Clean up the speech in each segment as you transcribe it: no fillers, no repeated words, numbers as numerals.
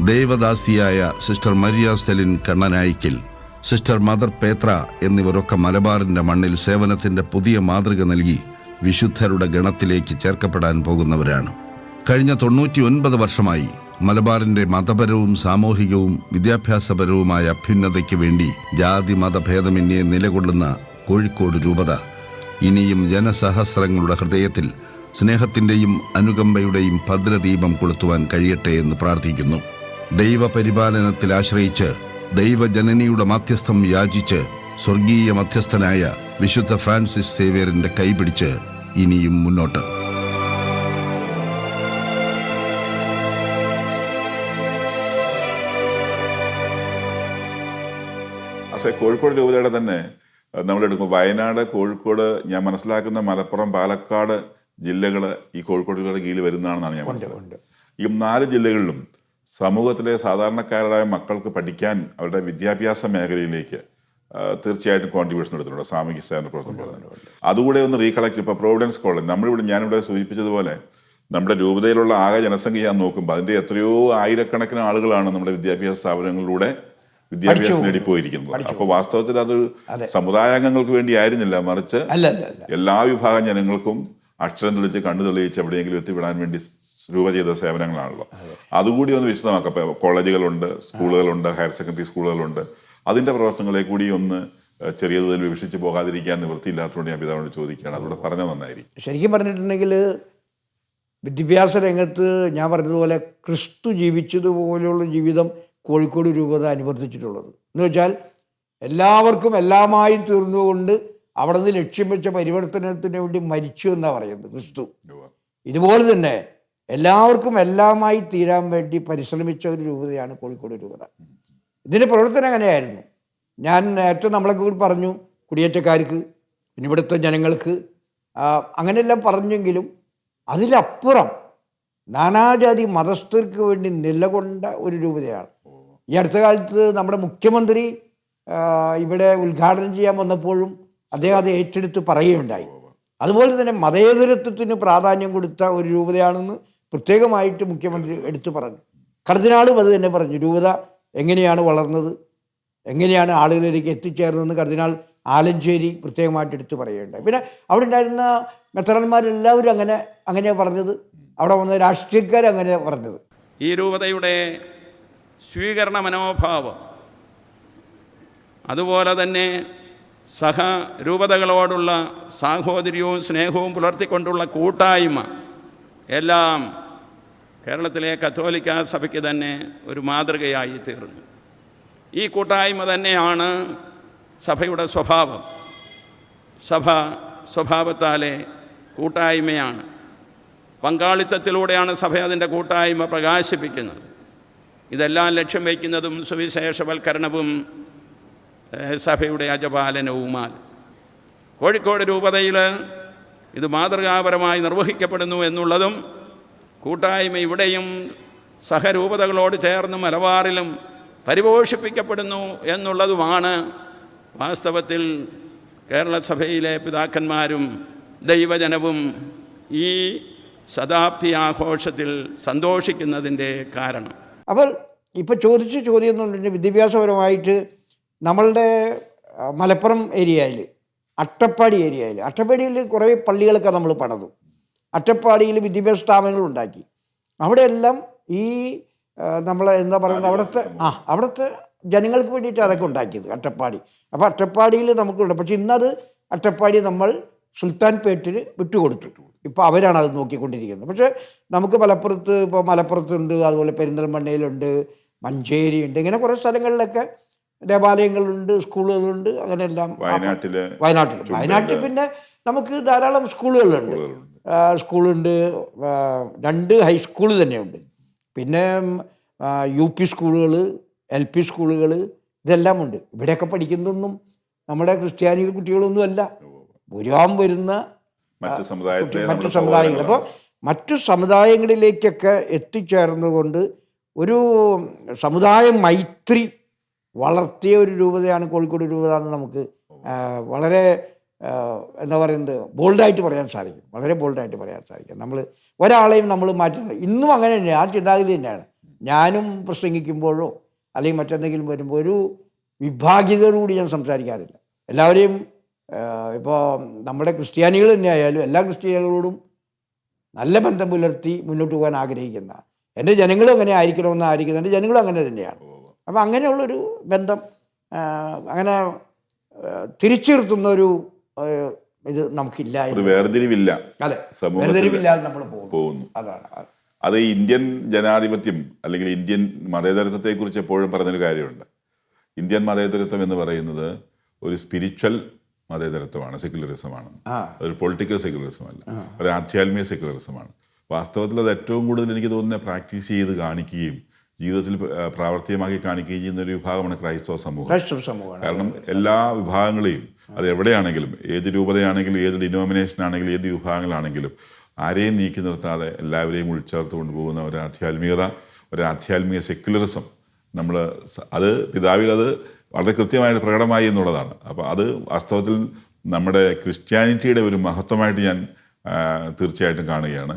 ദേവദാസിയായ sister Maria Celine കണ്ണനായിക്കിൽ, sister mother Petra എന്നിവരൊക്കെ മലബാറിന്റെ മണ്ണിൽ സേവനത്തിന്റെ പുതിയ മാതൃക നൽകി വിശുദ്ധരുടെ ഗണത്തിലേക്ക് ചേർക്കപ്പെടാൻ പോകുന്നവരാണ്. കഴിഞ്ഞ 99 വർഷമായി മലബാറിന്റെ മതപരവും സാമൂഹികവും വിദ്യാഭ്യാസപരവുമായ അഭ്യുന്നതയ്ക്ക് വേണ്ടി ജാതി മതഭേദമന്യേ നിലകൊള്ളുന്ന കോഴിക്കോട് രൂപത ഇനിയും ജനസഹസ്രങ്ങളുടെ ഹൃദയത്തിൽ സ്നേഹത്തിന്റെയും അനുകമ്പയുടെയും ഭദ്രദീപം കൊളുത്തുവാൻ കഴിയട്ടെ എന്ന് പ്രാർത്ഥിക്കുന്നു. ദൈവപരിപാലനത്തിൽ ആശ്രയിച്ച് ദൈവജനനിയുടെ മാധ്യസ്ഥം യാചിച്ച് സ്വർഗീയ മധ്യസ്ഥനായ വിശുദ്ധ ഫ്രാൻസിസ് സേവ്യറിന്റെ കൈപിടിച്ച് ഇനിയും മുന്നോട്ട്. കോഴിക്കോട് രൂപതയുടെ തന്നെ നമ്മളെടുക്കും വയനാട്, കോഴിക്കോട്, ഞാൻ മനസ്സിലാക്കുന്ന മലപ്പുറം, പാലക്കാട് ജില്ലകൾ ഈ കോഴിക്കോട് രൂപയുടെ കീഴിൽ വരുന്നതാണെന്നാണ് ഞാൻ മനസ്സിലാക്കുന്നത്. ഈ 4 ജില്ലകളിലും സമൂഹത്തിലെ സാധാരണക്കാരായ മക്കൾക്ക് പഠിക്കാൻ അവരുടെ വിദ്യാഭ്യാസ മേഖലയിലേക്ക് തീർച്ചയായിട്ടും കോൺട്രിബ്യൂഷൻ എടുത്തിട്ടുണ്ട്. സാമൂഹ്യ സേവന പ്രവർത്തനം അതുകൂടെ ഒന്ന് റീകളക്ട്. ഇപ്പോൾ പ്രോവിഡൻസ് കോളേജ് ഞാനിവിടെ സൂചിപ്പിച്ചതുപോലെ നമ്മുടെ രൂപതയിലുള്ള ആകെ ജനസംഖ്യ ഞാൻ നോക്കുമ്പോൾ അതിൻ്റെ എത്രയോ ആയിരക്കണക്കിന് ആളുകളാണ് നമ്മുടെ വിദ്യാഭ്യാസ സ്ഥാപനങ്ങളിലൂടെ വിദ്യാഭ്യാസം നേടിപ്പോയിരിക്കുന്നത്. അപ്പോൾ വാസ്തവത്തിൽ അത് സമുദായാംഗങ്ങൾക്ക് വേണ്ടി ആയിരുന്നില്ല, മറിച്ച് എല്ലാ വിഭാഗം ജനങ്ങൾക്കും അക്ഷരം തെളിച്ച് കണ്ണു തെളിയിച്ച് എവിടെയെങ്കിലും എത്തിപ്പെടാൻ വേണ്ടി രൂപ ചെയ്ത സേവനങ്ങളാണല്ലോ. അതുകൂടി ഒന്ന് വിശദമാക്കാം. ഇപ്പോൾ കോളേജുകളുണ്ട്, സ്കൂളുകളുണ്ട്, ഹയർ സെക്കൻഡറി സ്കൂളുകളുണ്ട്. അതിൻ്റെ പ്രവർത്തനങ്ങളെ കൂടി ഒന്ന് ചെറിയ തോതിൽ വിവക്ഷിച്ച് പോകാതിരിക്കാൻ നിവൃത്തിയില്ലാത്തതുകൊണ്ട് ഞാൻ പിതാവിനോട് ചോദിക്കുകയാണ്. അതുകൂടെ പറഞ്ഞാൽ നന്നായിരിക്കും. ശരിക്കും പറഞ്ഞിട്ടുണ്ടെങ്കിൽ വിദ്യാഭ്യാസ രംഗത്ത് ഞാൻ പറഞ്ഞതുപോലെ ക്രിസ്തു ജീവിച്ചതുപോലെയുള്ള ജീവിതം കോഴിക്കോട് രൂപത അനുവർത്തിച്ചിട്ടുള്ളത്. എന്ന് വെച്ചാൽ എല്ലാവർക്കും എല്ലാമായി തീർന്നുകൊണ്ട് അവിടെ നിന്ന് ലക്ഷ്യം വെച്ച പരിവർത്തനത്തിന് വേണ്ടി മരിച്ചു എന്നാണ് പറയുന്നത് ക്രിസ്തു. ഇതുപോലെ തന്നെ എല്ലാവർക്കും എല്ലാമായി തീരാൻ വേണ്ടി പരിശ്രമിച്ച ഒരു രൂപതയാണ് കോഴിക്കോട് രൂപത. ഇതിൻ്റെ പ്രവർത്തനം അങ്ങനെയായിരുന്നു. ഞാൻ നേരത്തെ നമ്മളെ കൂടി പറഞ്ഞു, കുടിയേറ്റക്കാർക്ക്, പിന്നെ ഇവിടുത്തെ ജനങ്ങൾക്ക്, അങ്ങനെയെല്ലാം പറഞ്ഞെങ്കിലും അതിലപ്പുറം നാനാജാതി മതസ്ഥർക്ക് വേണ്ടി നിലകൊണ്ട ഒരു രൂപതയാണ്. ഈ അടുത്ത കാലത്ത് നമ്മുടെ മുഖ്യമന്ത്രി ഇവിടെ ഉദ്ഘാടനം ചെയ്യാൻ വന്നപ്പോഴും അദ്ദേഹം അത് ഏറ്റെടുത്ത് പറയുകയുണ്ടായി. അതുപോലെ തന്നെ മതേതരത്വത്തിന് പ്രാധാന്യം കൊടുത്ത ഒരു രൂപതയാണെന്ന് പ്രത്യേകമായിട്ട് മുഖ്യമന്ത്രി എടുത്തു പറഞ്ഞു. കർദിനാളും അത് തന്നെ പറഞ്ഞു. രൂപത എങ്ങനെയാണ് വളർന്നത്, എങ്ങനെയാണ് ആളുകളിലേക്ക് എത്തിച്ചേർന്നതെന്ന് കർദിനാൾ ആലഞ്ചേരി പ്രത്യേകമായിട്ട് എടുത്തു പറയുകയുണ്ടായി. പിന്നെ അവിടെ ഉണ്ടായിരുന്ന മെത്രാന്മാരെല്ലാവരും അങ്ങനെയാണ് പറഞ്ഞത്. അവിടെ വന്ന രാഷ്ട്രീയക്കാരങ്ങനെ പറഞ്ഞത്. ഈ രൂപതയുടെ സ്വീകരണ മനോഭാവം, അതുപോലെ തന്നെ സഹരൂപതകളോടുള്ള സാഹോദര്യവും സ്നേഹവും പുലർത്തിക്കൊണ്ടുള്ള കൂട്ടായ്മ എല്ലാം കേരളത്തിലെ കത്തോലിക്ക സഭയ്ക്ക് തന്നെ ഒരു മാതൃകയായി തീർന്നു. ഈ കൂട്ടായ്മ തന്നെയാണ് സഭയുടെ സ്വഭാവം. സഭ സ്വഭാവത്താലെ കൂട്ടായ്മയാണ്. പങ്കാളിത്തത്തിലൂടെയാണ് സഭ അതിൻ്റെ കൂട്ടായ്മ പ്രകാശിപ്പിക്കുന്നത്. ഇതെല്ലാം ലക്ഷ്യം വയ്ക്കുന്നതും സുവിശേഷവൽക്കരണവും സഭയുടെ അജപാലനവുമാണ്. കോഴിക്കോട് രൂപതയിൽ ഇത് മാതൃകാപരമായി നിർവഹിക്കപ്പെടുന്നു എന്നുള്ളതും കൂട്ടായ്മ ഇവിടെയും സഹരൂപതകളോട് ചേർന്ന് മലബാറിലും പരിപോഷിപ്പിക്കപ്പെടുന്നു എന്നുള്ളതുമാണ് വാസ്തവത്തിൽ കേരള സഭയിലെ പിതാക്കന്മാരും ദൈവജനവും ഈ ശതാബ്ദി ആഘോഷത്തിൽ സന്തോഷിക്കുന്നതിൻ്റെ കാരണം. അപ്പോൾ ഇപ്പോൾ ചോദിച്ച ചോദ്യം എന്ന് പറഞ്ഞിട്ടുണ്ടെങ്കിൽ വിദ്യാഭ്യാസപരമായിട്ട് നമ്മളുടെ മലപ്പുറം ഏരിയയിൽ അട്ടപ്പാടിയിൽ കുറേ പള്ളികളൊക്കെ നമ്മൾ പണിതു. അട്ടപ്പാടിയിൽ വിദ്യാഭ്യാസ സ്ഥാപനങ്ങൾ ഉണ്ടാക്കി. അവിടെയെല്ലാം ഈ നമ്മൾ എന്താ പറയുന്നത് അവിടുത്തെ ജനങ്ങൾക്ക് വേണ്ടിയിട്ട് അതൊക്കെ ഉണ്ടാക്കിയത് അട്ടപ്പാടി. അപ്പോൾ അട്ടപ്പാടിയിൽ നമുക്കുണ്ട്. പക്ഷേ ഇന്നത് അട്ടപ്പാടി നമ്മൾ സുൽത്താൻ പേട്ടിന് വിട്ടുകൊടുത്തു. ഇപ്പോൾ അവരാണ് അത് നോക്കിക്കൊണ്ടിരിക്കുന്നത്. പക്ഷേ നമുക്ക് മലപ്പുറത്തുണ്ട്, അതുപോലെ പെരിന്തൽമണ്ണയിലുണ്ട്, മഞ്ചേരിയുണ്ട്, ഇങ്ങനെ കുറേ സ്ഥലങ്ങളിലൊക്കെ ദേവാലയങ്ങളുണ്ട്, സ്കൂളുകളുണ്ട്. അങ്ങനെയെല്ലാം വയനാട്ടിൽ പിന്നെ നമുക്ക് ധാരാളം സ്കൂളുകളുണ്ട്. സ്കൂളുണ്ട്, 2 ഹൈസ്കൂൾ തന്നെയുണ്ട്. പിന്നെ UP സ്കൂളുകൾ, LP സ്കൂളുകൾ, ഇതെല്ലാം ഉണ്ട്. ഇവിടെയൊക്കെ പഠിക്കുന്നതൊന്നും നമ്മുടെ ക്രിസ്ത്യാനി കുട്ടികളൊന്നുമല്ല, വരുന്ന മറ്റു സമുദായങ്ങൾ. അപ്പോൾ മറ്റു സമുദായങ്ങളിലേക്കൊക്കെ എത്തിച്ചേർന്നുകൊണ്ട് ഒരു സമുദായ മൈത്രി വളർത്തിയ ഒരു രൂപതയാണ് കോഴിക്കോട് രൂപത എന്ന് നമുക്ക് വളരെ എന്താ പറയുന്നത് ബോൾഡായിട്ട് പറയാൻ സാധിക്കും. വളരെ ബോൾഡായിട്ട് പറയാൻ സാധിക്കും. നമ്മൾ ഒരാളെയും നമ്മൾ മാറ്റുന്നത് ഇന്നും അങ്ങനെ തന്നെയാണ്. ആ ചിന്താഗതി തന്നെയാണ്. ഞാനും പ്രസംഗിക്കുമ്പോഴോ അല്ലെങ്കിൽ മറ്റെന്തെങ്കിലും വരുമ്പോൾ ഒരു വിഭാഗിതരോട് ഞാൻ സംസാരിക്കാറില്ല. എല്ലാവരെയും ഇപ്പോൾ നമ്മുടെ ക്രിസ്ത്യാനികൾ തന്നെ ആയാലും എല്ലാ ക്രിസ്ത്യാനികളോടും നല്ല ബന്ധം പുലർത്തി മുന്നോട്ട് പോകാൻ ആഗ്രഹിക്കുന്ന, എൻ്റെ ജനങ്ങളും അങ്ങനെ ആയിരിക്കണമെന്ന് ആയിരിക്കുന്നത് എൻ്റെ ജനങ്ങളും അങ്ങനെ തന്നെയാണ്. അപ്പം അങ്ങനെയുള്ളൊരു ബന്ധം അങ്ങനെ തിരിച്ചു നിർത്തുന്ന ഒരു ഇത് നമുക്കില്ല. വേർതിരിവില്ല. അതെ, വേർതിരിവില്ലാതെ നമ്മൾ പോകുന്നു. അതാണ് അത് ഇന്ത്യൻ ജനാധിപത്യം അല്ലെങ്കിൽ ഇന്ത്യൻ മതേതരത്വത്തെക്കുറിച്ച് എപ്പോഴും പറഞ്ഞൊരു കാര്യമുണ്ട്. ഇന്ത്യൻ മതേതരത്വം എന്ന് പറയുന്നത് ഒരു സ്പിരിച്വൽ മതേതരത്വമാണ്, സെക്യുലറിസമാണ്. ഒരു പൊളിറ്റിക്കൽ സെക്യുലറിസം അല്ല, ഒരു ആധ്യാത്മിക സെക്യുലറിസമാണ്. വാസ്തവത്തിൽ അത് ഏറ്റവും കൂടുതൽ എനിക്ക് തോന്നുന്നത് പ്രാക്ടീസ് ചെയ്ത് കാണിക്കുകയും ജീവിതത്തിൽ പ്രാവർത്തികമാക്കി കാണിക്കുകയും ചെയ്യുന്ന ഒരു വിഭാഗമാണ് ക്രൈസ്തവ സമൂഹം. കാരണം എല്ലാ വിഭാഗങ്ങളെയും, അത് എവിടെയാണെങ്കിലും, ഏത് രൂപതയാണെങ്കിലും, ഏത് ഡിനോമിനേഷൻ ആണെങ്കിലും, ഏത് വിഭാഗങ്ങളാണെങ്കിലും ആരെയും നീക്കി നിർത്താതെ എല്ലാവരെയും ഉൾച്ചേർത്ത് കൊണ്ടുപോകുന്ന ഒരു ആധ്യാത്മികത, ഒരു ആധ്യാത്മിക സെക്യുലറിസം നമ്മൾ അത് പിതാവിൽ അത് വളരെ കൃത്യമായിട്ട് പ്രകടമായി എന്നുള്ളതാണ്. അപ്പോൾ അത് വാസ്തവത്തിൽ നമ്മുടെ ക്രിസ്ത്യാനിറ്റിയുടെ ഒരു മഹത്വമായിട്ട് ഞാൻ തീർച്ചയായിട്ടും കാണുകയാണ്.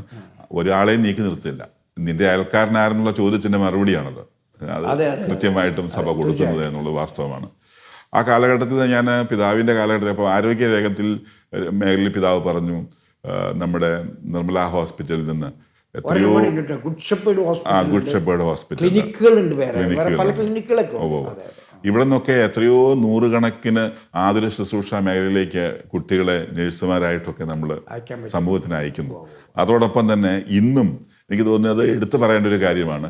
ഒരാളെയും നീക്കി നിർത്തില്ല. നിന്റെ അയൽക്കാരനാരെന്നുള്ള ചോദ്യത്തിൻ്റെ മറുപടിയാണത്. അത് കൃത്യമായിട്ടും സഭ കൊടുക്കുന്നത് എന്നുള്ളത് വാസ്തവമാണ്. ആ കാലഘട്ടത്തിൽ ഞാൻ പിതാവിൻ്റെ കാലഘട്ടത്തിൽ, അപ്പോൾ ആരോഗ്യ രംഗത്തിൽ മേഖലയിൽ പിതാവ് പറഞ്ഞു, നമ്മുടെ നിർമ്മല ഹോസ്പിറ്റലിൽ നിന്ന് എത്രയോ ഗുഡ് ഷെപ്പേർഡ് ഹോസ്പിറ്റൽ ഇവിടെ നിന്നൊക്കെ എത്രയോ നൂറുകണക്കിന് ആതുര ശുശ്രൂഷ മേഖലയിലേക്ക് കുട്ടികളെ നഴ്സുമാരായിട്ടൊക്കെ നമ്മൾ സമൂഹത്തിന് അയക്കുന്നു. അതോടൊപ്പം തന്നെ ഇന്നും എനിക്ക് തോന്നുന്നത് എടുത്തു പറയേണ്ട ഒരു കാര്യമാണ്,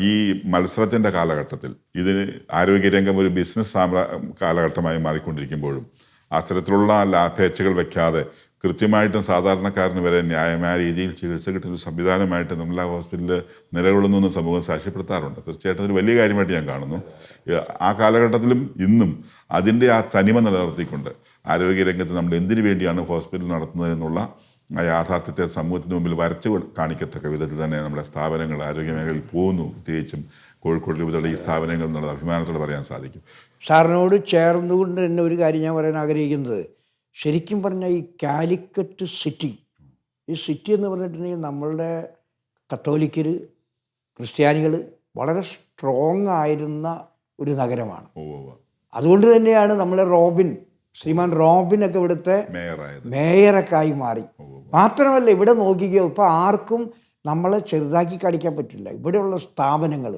ഈ മത്സരത്തിൻ്റെ കാലഘട്ടത്തിൽ ഇതിന് ആരോഗ്യരംഗം ഒരു ബിസിനസ് കാലഘട്ടമായി മാറിക്കൊണ്ടിരിക്കുമ്പോഴും അത്തരത്തിലുള്ള ലാഭേച്ഛകൾ വെക്കാതെ കൃത്യമായിട്ടും സാധാരണക്കാരന് വരെ ന്യായമായ രീതിയിൽ ചികിത്സ കിട്ടുന്ന സംവിധാനമായിട്ട് നമ്മളെ ഹോസ്പിറ്റലിൽ നിലകൊള്ളുന്നു സമൂഹം സാക്ഷ്യപ്പെടുത്താറുണ്ട്. തീർച്ചയായിട്ടും ഒരു വലിയ കാര്യമായിട്ട് ഞാൻ കാണുന്നു. ആ കാലഘട്ടത്തിലും ഇന്നും അതിൻ്റെ ആ തനിമ നിലനിർത്തിക്കൊണ്ട് ആരോഗ്യരംഗത്ത് നമ്മൾ എന്തിനു വേണ്ടിയാണ് ഹോസ്പിറ്റൽ നടത്തുന്നത് എന്നുള്ള ആ യാഥാർത്ഥ്യത്തെ സമൂഹത്തിന് മുമ്പിൽ വരച്ച് കാണിക്കത്തക്ക വിധത്തിൽ തന്നെ നമ്മുടെ സ്ഥാപനങ്ങൾ ആരോഗ്യമേഖലയിൽ പോകുന്നു. പ്രത്യേകിച്ചും കോഴിക്കോട് രൂപതയുടെ ഈ സ്ഥാപനങ്ങൾ എന്നുള്ളത് അഭിമാനത്തോടെ പറയാൻ സാധിക്കും. സാറിനോട് ചേർന്നുകൊണ്ട് തന്നെ ഒരു കാര്യം ഞാൻ പറയാൻ ആഗ്രഹിക്കുന്നത്, ശരിക്കും പറഞ്ഞാൽ ഈ കാലിക്കറ്റ് സിറ്റി, ഈ സിറ്റി എന്ന് പറഞ്ഞിട്ടുണ്ടെങ്കിൽ നമ്മളുടെ കത്തോലിക്കർ, ക്രിസ്ത്യാനികൾ വളരെ സ്ട്രോങ് ആയിരുന്ന ഒരു നഗരമാണ്. അതുകൊണ്ട് തന്നെയാണ് നമ്മളെ ശ്രീമാൻ റോബിനൊക്കെ ഇവിടുത്തെ മേയറൊക്കെ ആയി മാറി. മാത്രമല്ല ഇവിടെ നോക്കിക്കോ, ഇപ്പോൾ ആർക്കും നമ്മളെ ചെറുതാക്കി കാണിക്കാൻ പറ്റില്ല. ഇവിടെയുള്ള സ്ഥാപനങ്ങൾ,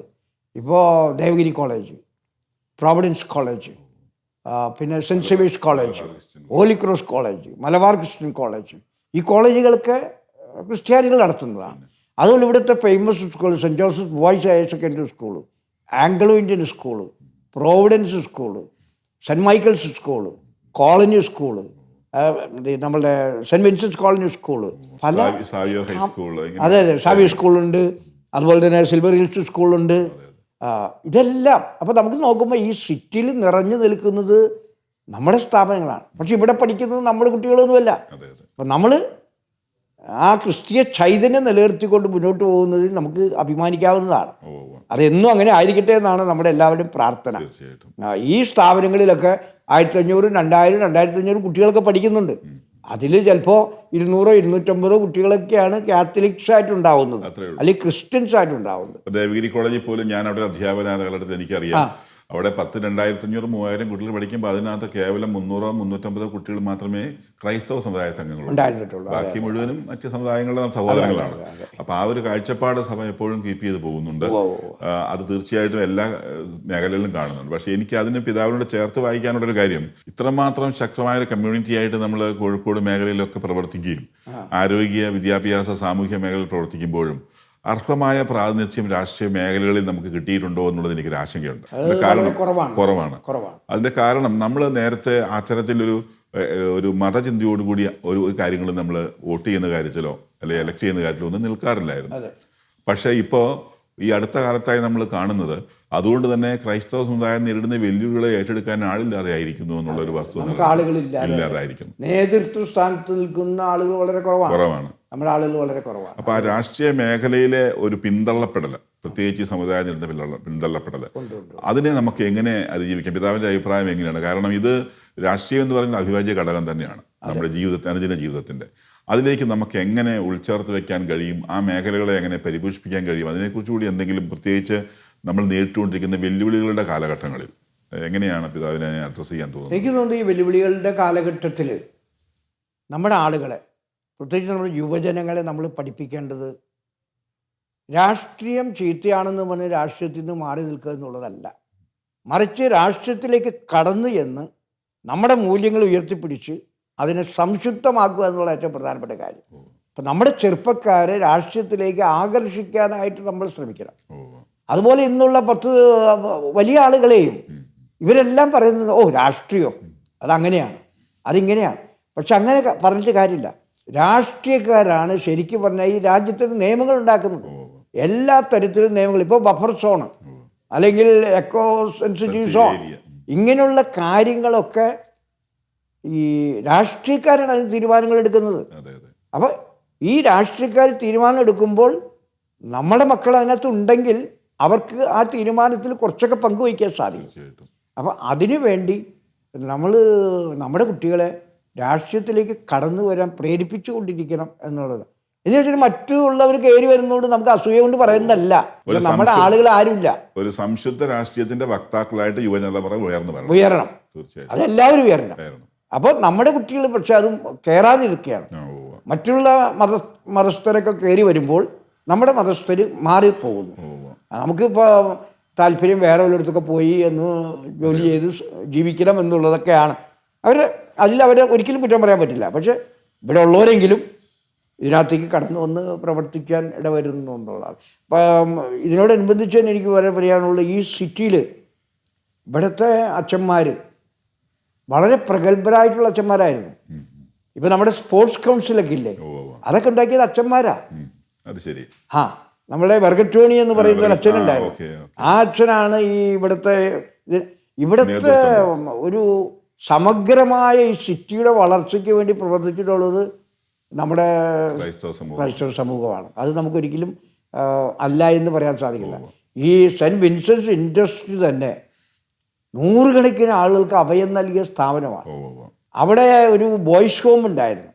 ഇപ്പോൾ ദേവഗിരി കോളേജ്, പ്രോവിഡൻസ് കോളേജ്, പിന്നെ Saint Xavier's college, Holy Cross college, Malabar Christian college, ഈ കോളേജുകളൊക്കെ ക്രിസ്ത്യാനികൾ നടത്തുന്നതാണ്. അതുപോലെ ഇവിടുത്തെ famous school Saint Joseph boys higher secondary school, Anglo Indian school, Providence school, Saint Michael's school, colony school, നമ്മളുടെ സെൻറ്റ് വിൻസെൻറ്റ്സ് കോളനി സ്കൂള്, പല അതെ സാവിയോ സ്കൂളുണ്ട്, അതുപോലെ തന്നെ സിൽവർ ഹിൽസ് സ്കൂളുണ്ട്. ഇതെല്ലാം അപ്പോൾ നമുക്ക് നോക്കുമ്പോൾ ഈ സിറ്റിയിൽ നിറഞ്ഞു നിൽക്കുന്നത് നമ്മുടെ സ്ഥാപനങ്ങളാണ്. പക്ഷെ ഇവിടെ പഠിക്കുന്നത് നമ്മുടെ കുട്ടികളൊന്നുമല്ല. അപ്പം നമ്മൾ ആ ക്രിസ്തീയ ചൈതന്യം നിലനിർത്തിക്കൊണ്ട് മുന്നോട്ട് പോകുന്നതിൽ നമുക്ക് അഭിമാനിക്കാവുന്നതാണ്. അതെന്നും അങ്ങനെ ആയിരിക്കട്ടെ എന്നാണ് നമ്മുടെ എല്ലാവരുടെയും പ്രാർത്ഥന. ഈ സ്ഥാപനങ്ങളിലൊക്കെ 1500, 2000, 2500 കുട്ടികളൊക്കെ പഠിക്കുന്നുണ്ട്. അതിൽ ചിലപ്പോൾ 200, 250 കുട്ടികളൊക്കെയാണ് കാത്തലിക്സ് ആയിട്ടുണ്ടാവുന്നത്, അല്ലെങ്കിൽ ക്രിസ്ത്യൻസ് ആയിട്ടുണ്ടാവുന്നത്. ദേവഗിരി കോളേജിൽ പോലും ഞാൻ അവിടെ അധ്യാപന കാലഘട്ടത്തിൽ എനിക്കറിയാം, അവിടെ 10, 2500, 3000 കുട്ടികൾ പഠിക്കുമ്പോൾ അതിനകത്ത് കേവലം 300, 350 കുട്ടികൾ മാത്രമേ ക്രൈസ്തവ സമുദായത്തെ അംഗങ്ങളുള്ളൂ. ബാക്കി മുഴുവനും മറ്റ് സമുദായങ്ങളുടെ സഹോദരങ്ങളാണ്. അപ്പോൾ ആ ഒരു കാഴ്ചപ്പാട് സഭ എപ്പോഴും കീപ്പ് ചെയ്ത് പോകുന്നുണ്ട്. അത് തീർച്ചയായിട്ടും എല്ലാ മേഖലകളിലും കാണുന്നുണ്ട്. പക്ഷേ എനിക്ക് അതിന് പിതാവിനോട് ചേർത്ത് വായിക്കാനുള്ളൊരു കാര്യം, ഇത്രമാത്രം ശക്തമായൊരു കമ്മ്യൂണിറ്റി ആയിട്ട് നമ്മൾ കോഴിക്കോട് മേഖലയിലൊക്കെ പ്രവർത്തിക്കുകയും ആരോഗ്യ, വിദ്യാഭ്യാസ, സാമൂഹ്യ മേഖലയിൽ പ്രവർത്തിക്കുമ്പോഴും അർഹമായ പ്രാതിനിധ്യം രാഷ്ട്രീയ മേഖലകളിൽ നമുക്ക് കിട്ടിയിട്ടുണ്ടോ എന്നുള്ളത് എനിക്കൊരു ആശങ്കയുണ്ട്. കാരണം കുറവാണ്. അതിൻ്റെ കാരണം നമ്മൾ നേരത്തെ അത്തരത്തിലൊരു മതചിന്തയോടുകൂടി ഒരു കാര്യങ്ങളും നമ്മൾ വോട്ട് ചെയ്യുന്ന കാര്യത്തിലോ അല്ലെങ്കിൽ എലക്ട് ചെയ്യുന്ന കാര്യത്തിലോ ഒന്നും നിൽക്കാറില്ലായിരുന്നു. പക്ഷേ ഇപ്പോൾ ഈ അടുത്ത കാലത്തായി നമ്മൾ കാണുന്നത് അതുകൊണ്ട് തന്നെ ക്രൈസ്തവ സമുദായം നേരിടുന്ന വെല്ലുവിളികളെ ഏറ്റെടുക്കാൻ ആളില്ലാതെ ആയിരിക്കുന്നു എന്നുള്ളൊരു വസ്തുത ഇല്ലാതായിരിക്കും. നേതൃത്വ സ്ഥാനത്ത് നിൽക്കുന്ന ആളുകൾ വളരെ കുറവാണ്. നമ്മുടെ ആളുകൾ വളരെ കുറവാണ്. അപ്പോൾ ആ രാഷ്ട്രീയ മേഖലയിലെ ഒരു പിന്തള്ളപ്പെടൽ, പ്രത്യേകിച്ച് ഈ സമുദായം നേരിടുന്ന പിന്തള്ളപ്പെടൽ, അതിനെ നമുക്ക് എങ്ങനെ അതിജീവിക്കാം? പിതാവിൻ്റെ അഭിപ്രായം എങ്ങനെയാണ്? കാരണം ഇത് രാഷ്ട്രീയം എന്ന് പറയുന്ന അവിഭാജ്യ ഘടകം തന്നെയാണ് നമ്മുടെ അനുദിന ജീവിതത്തിൻ്റെ. അതിലേക്ക് നമുക്ക് എങ്ങനെ ഉൾച്ചേർത്ത് വെക്കാൻ കഴിയും, ആ മേഖലകളെ എങ്ങനെ പരിപോഷിപ്പിക്കാൻ കഴിയും, അതിനെക്കുറിച്ച് കൂടി എന്തെങ്കിലും പ്രത്യേകിച്ച് നമ്മൾ നേരിട്ടുകൊണ്ടിരിക്കുന്ന വെല്ലുവിളികളുടെ കാലഘട്ടങ്ങളിൽ എങ്ങനെയാണ് പിതാവിനെ അഡ്രസ്സ് ചെയ്യാൻ തോന്നുന്നത്? എനിക്ക് തോന്നുന്നു ഈ വെല്ലുവിളികളുടെ കാലഘട്ടത്തിൽ നമ്മുടെ ആളുകളെ, പ്രത്യേകിച്ച് നമ്മുടെ യുവജനങ്ങളെ നമ്മൾ പഠിപ്പിക്കേണ്ടത് രാഷ്ട്രീയം ചീത്തയാണെന്ന് പറഞ്ഞ് രാഷ്ട്രീയത്തിൽ നിന്ന് മാറി നിൽക്കുക എന്നുള്ളതല്ല, മറിച്ച് രാഷ്ട്രീയത്തിലേക്ക് കടന്നു ചെന്ന് നമ്മുടെ മൂല്യങ്ങൾ ഉയർത്തിപ്പിടിച്ച് അതിനെ സംശുദ്ധമാക്കുക എന്നുള്ള ഏറ്റവും പ്രധാനപ്പെട്ട കാര്യം. അപ്പം നമ്മുടെ ചെറുപ്പക്കാരെ രാഷ്ട്രീയത്തിലേക്ക് ആകർഷിക്കാനായിട്ട് നമ്മൾ ശ്രമിക്കണം. അതുപോലെ ഇന്നുള്ള 10 വലിയ ആളുകളെയും ഇവരെല്ലാം പറയുന്നത് രാഷ്ട്രീയം അതങ്ങനെയാണ്, അതിങ്ങനെയാണ്. പക്ഷെ അങ്ങനെ പറഞ്ഞിട്ട് കാര്യമില്ല. രാഷ്ട്രീയക്കാരാണ് ശരിക്കും പറഞ്ഞാൽ ഈ രാജ്യത്തിന് നിയമങ്ങൾ ഉണ്ടാക്കുന്നത്. എല്ലാ തരത്തിലും നിയമങ്ങൾ, ഇപ്പോൾ ബഫർ സോണ് അല്ലെങ്കിൽ എക്കോ സെൻസിറ്റീവ് സോൺ, ഇങ്ങനെയുള്ള കാര്യങ്ങളൊക്കെ ഈ രാഷ്ട്രീയക്കാരാണ് അതിന് തീരുമാനങ്ങൾ എടുക്കുന്നത്. അപ്പോൾ ഈ രാഷ്ട്രീയക്കാർ തീരുമാനം എടുക്കുമ്പോൾ നമ്മുടെ മക്കൾ അതിനകത്ത് ഉണ്ടെങ്കിൽ അവർക്ക് ആ തീരുമാനത്തിൽ കുറച്ചൊക്കെ പങ്കുവയ്ക്കാൻ സാധിക്കും. അപ്പോൾ അതിനു വേണ്ടി നമ്മൾ നമ്മുടെ കുട്ടികളെ രാഷ്ട്രീയത്തിലേക്ക് കടന്നു വരാൻ പ്രേരിപ്പിച്ചു കൊണ്ടിരിക്കണം എന്നുള്ളത്. എന്ന് വെച്ചാൽ മറ്റുള്ളവർ കയറി വരുന്നതുകൊണ്ട് നമുക്ക് അസൂയ കൊണ്ട് പറയുന്നതല്ല, നമ്മുടെ ആളുകൾ ആരുമില്ല. ഒരു സംശുദ്ധ രാഷ്ട്രീയത്തിന്റെ വക്താക്കളായിട്ട് യുവതലമുറ ഉയരണം. തീർച്ചയായും അതെല്ലാവരും ഉയരണം. അപ്പോൾ നമ്മുടെ കുട്ടികൾ പക്ഷെ അതും കയറാതിരിക്കുകയാണ്. മറ്റുള്ള മതസ്ഥരൊക്കെ കയറി വരുമ്പോൾ നമ്മുടെ മതസ്ഥർ മാറിപ്പോകുന്നു. നമുക്കിപ്പോൾ താല്പര്യം വേറെ വല്ലയിടത്തൊക്കെ പോയി എന്ന് ജോലി ചെയ്ത് ജീവിക്കണം എന്നുള്ളതൊക്കെയാണ്. അവരെ ഒരിക്കലും കുറ്റം പറയാൻ പറ്റില്ല. പക്ഷെ ഇവിടെ ഉള്ളവരെങ്കിലും ഇതിനകത്തേക്ക് കടന്നു വന്ന് പ്രവർത്തിക്കാൻ ഇടവരുന്നു എന്നുള്ളതാണ്. അപ്പം ഇതിനോടനുബന്ധിച്ച് തന്നെ എനിക്ക് പറയാനുള്ള ഈ സിറ്റിയിൽ ഇവിടുത്തെ അച്ഛന്മാർ വളരെ പ്രഗത്ഭരായിട്ടുള്ള അച്ഛന്മാരായിരുന്നു. ഇപ്പം നമ്മുടെ സ്പോർട്സ് കൗൺസിലൊക്കെ ഇല്ലേ, അതൊക്കെ ഉണ്ടാക്കിയത് അച്ഛന്മാരാ. അത് ശരി. നമ്മുടെ വെർഗറ്റോണി എന്ന് പറയുന്ന ഒരു അച്ഛനുണ്ടായിരുന്നു. ആ അച്ഛനാണ് ഈ ഇവിടുത്തെ ഒരു സമഗ്രമായ ഈ സിറ്റിയുടെ വളർച്ചയ്ക്ക് വേണ്ടി പ്രവർത്തിച്ചിട്ടുള്ളത് നമ്മുടെ ക്രൈസ്തവ സമൂഹമാണ്. അത് നമുക്കൊരിക്കലും അല്ല എന്ന് പറയാൻ സാധിക്കില്ല. ഈ സെൻറ്റ് വിൻസെൻസ് ഇൻഡസ്ട്രി തന്നെ നൂറുകണക്കിന് ആളുകൾക്ക് അഭയം നൽകിയ സ്ഥാപനമാണ്. അവിടെ ഒരു ബോയ്സ് ഹോം ഉണ്ടായിരുന്നു.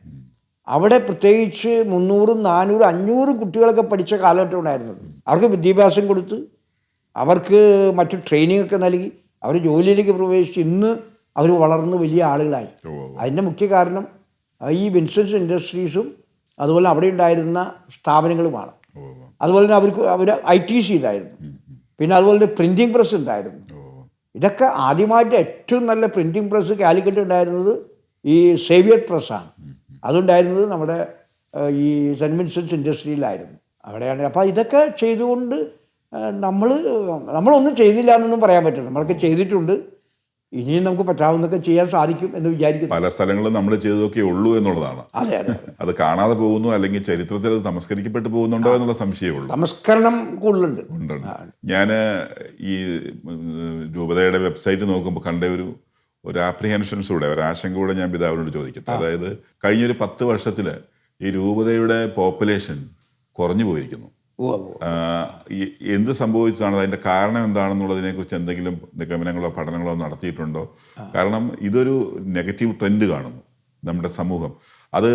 അവിടെ പ്രത്യേകിച്ച് 300, 400, 500 കുട്ടികളൊക്കെ പഠിച്ച കാലഘട്ടം ഉണ്ടായിരുന്നു. അവർക്ക് വിദ്യാഭ്യാസം കൊടുത്ത് അവർക്ക് മറ്റു ട്രെയിനിങ് ഒക്കെ നൽകി അവർ ജോലിയിലേക്ക് പ്രവേശിച്ച് ഇന്ന് അവർ വളർന്ന് വലിയ ആളുകളായി. അതിൻ്റെ മുഖ്യ കാരണം ഈ വിൻസെൻസ് ഇൻഡസ്ട്രീസും അതുപോലെ അവിടെ ഉണ്ടായിരുന്ന സ്ഥാപനങ്ങളുമാണ്. അതുപോലെ തന്നെ അവർ ITC ഉണ്ടായിരുന്നു. പിന്നെ അതുപോലെ തന്നെ പ്രിൻറ്റിങ് പ്രസ് ഉണ്ടായിരുന്നു. ഇതൊക്കെ ആദ്യമായിട്ട് ഏറ്റവും നല്ല പ്രിൻറ്റിങ് പ്രസ് കാലിക്കറ്റ് ഉണ്ടായിരുന്നത് ഈ സേവിയർ പ്രസ്സാണ്. അതുണ്ടായിരുന്നത് നമ്മുടെ ഈ സെൻറ്റ് വിൻസെൻസ് ഇൻഡസ്ട്രിയിലായിരുന്നു. അവിടെയാണ്. അപ്പോൾ ഇതൊക്കെ ചെയ്തുകൊണ്ട് നമ്മളൊന്നും ചെയ്തില്ല എന്നൊന്നും പറയാൻ പറ്റില്ല. നമ്മളൊക്കെ ചെയ്തിട്ടുണ്ട്. ഇനിയും നമുക്ക് പറ്റാവുന്നതൊക്കെ ചെയ്യാൻ സാധിക്കും എന്ന് വിചാരിക്കുന്നു. പല സ്ഥലങ്ങളും നമ്മൾ ചെയ്തതൊക്കെ ഉള്ളൂ എന്നുള്ളതാണ്. അതെ അതെ. അത് കാണാതെ പോകുന്നു, അല്ലെങ്കിൽ ചരിത്രത്തിൽ അത് തമസ്കരിക്കപ്പെട്ടു പോകുന്നുണ്ടോ എന്നുള്ള സംശയമുള്ളൂ. തമസ്കരണം കൂടുതലുണ്ട്. ഞാൻ ഈ രൂപതയുടെ വെബ്സൈറ്റ് നോക്കുമ്പോൾ കണ്ട ഒരു ആപ്രിഹെൻഷൻസ് കൂടെ, ഒരു ആശങ്ക കൂടെ ഞാൻ പിതാവിനോട് ചോദിക്കട്ടെ. അതായത് കഴിഞ്ഞൊരു 10 വർഷത്തിൽ ഈ രൂപതയുടെ പോപ്പുലേഷൻ കുറഞ്ഞു പോയിരിക്കുന്നു. എന്ത് സംഭവിച്ചതാണ്, അതിൻ്റെ കാരണം എന്താണെന്നുള്ളതിനെക്കുറിച്ച് എന്തെങ്കിലും നിഗമനങ്ങളോ പഠനങ്ങളോ നടത്തിയിട്ടുണ്ടോ? കാരണം ഇതൊരു നെഗറ്റീവ് ട്രെൻഡ് കാണുന്നു നമ്മുടെ സമൂഹം. അത്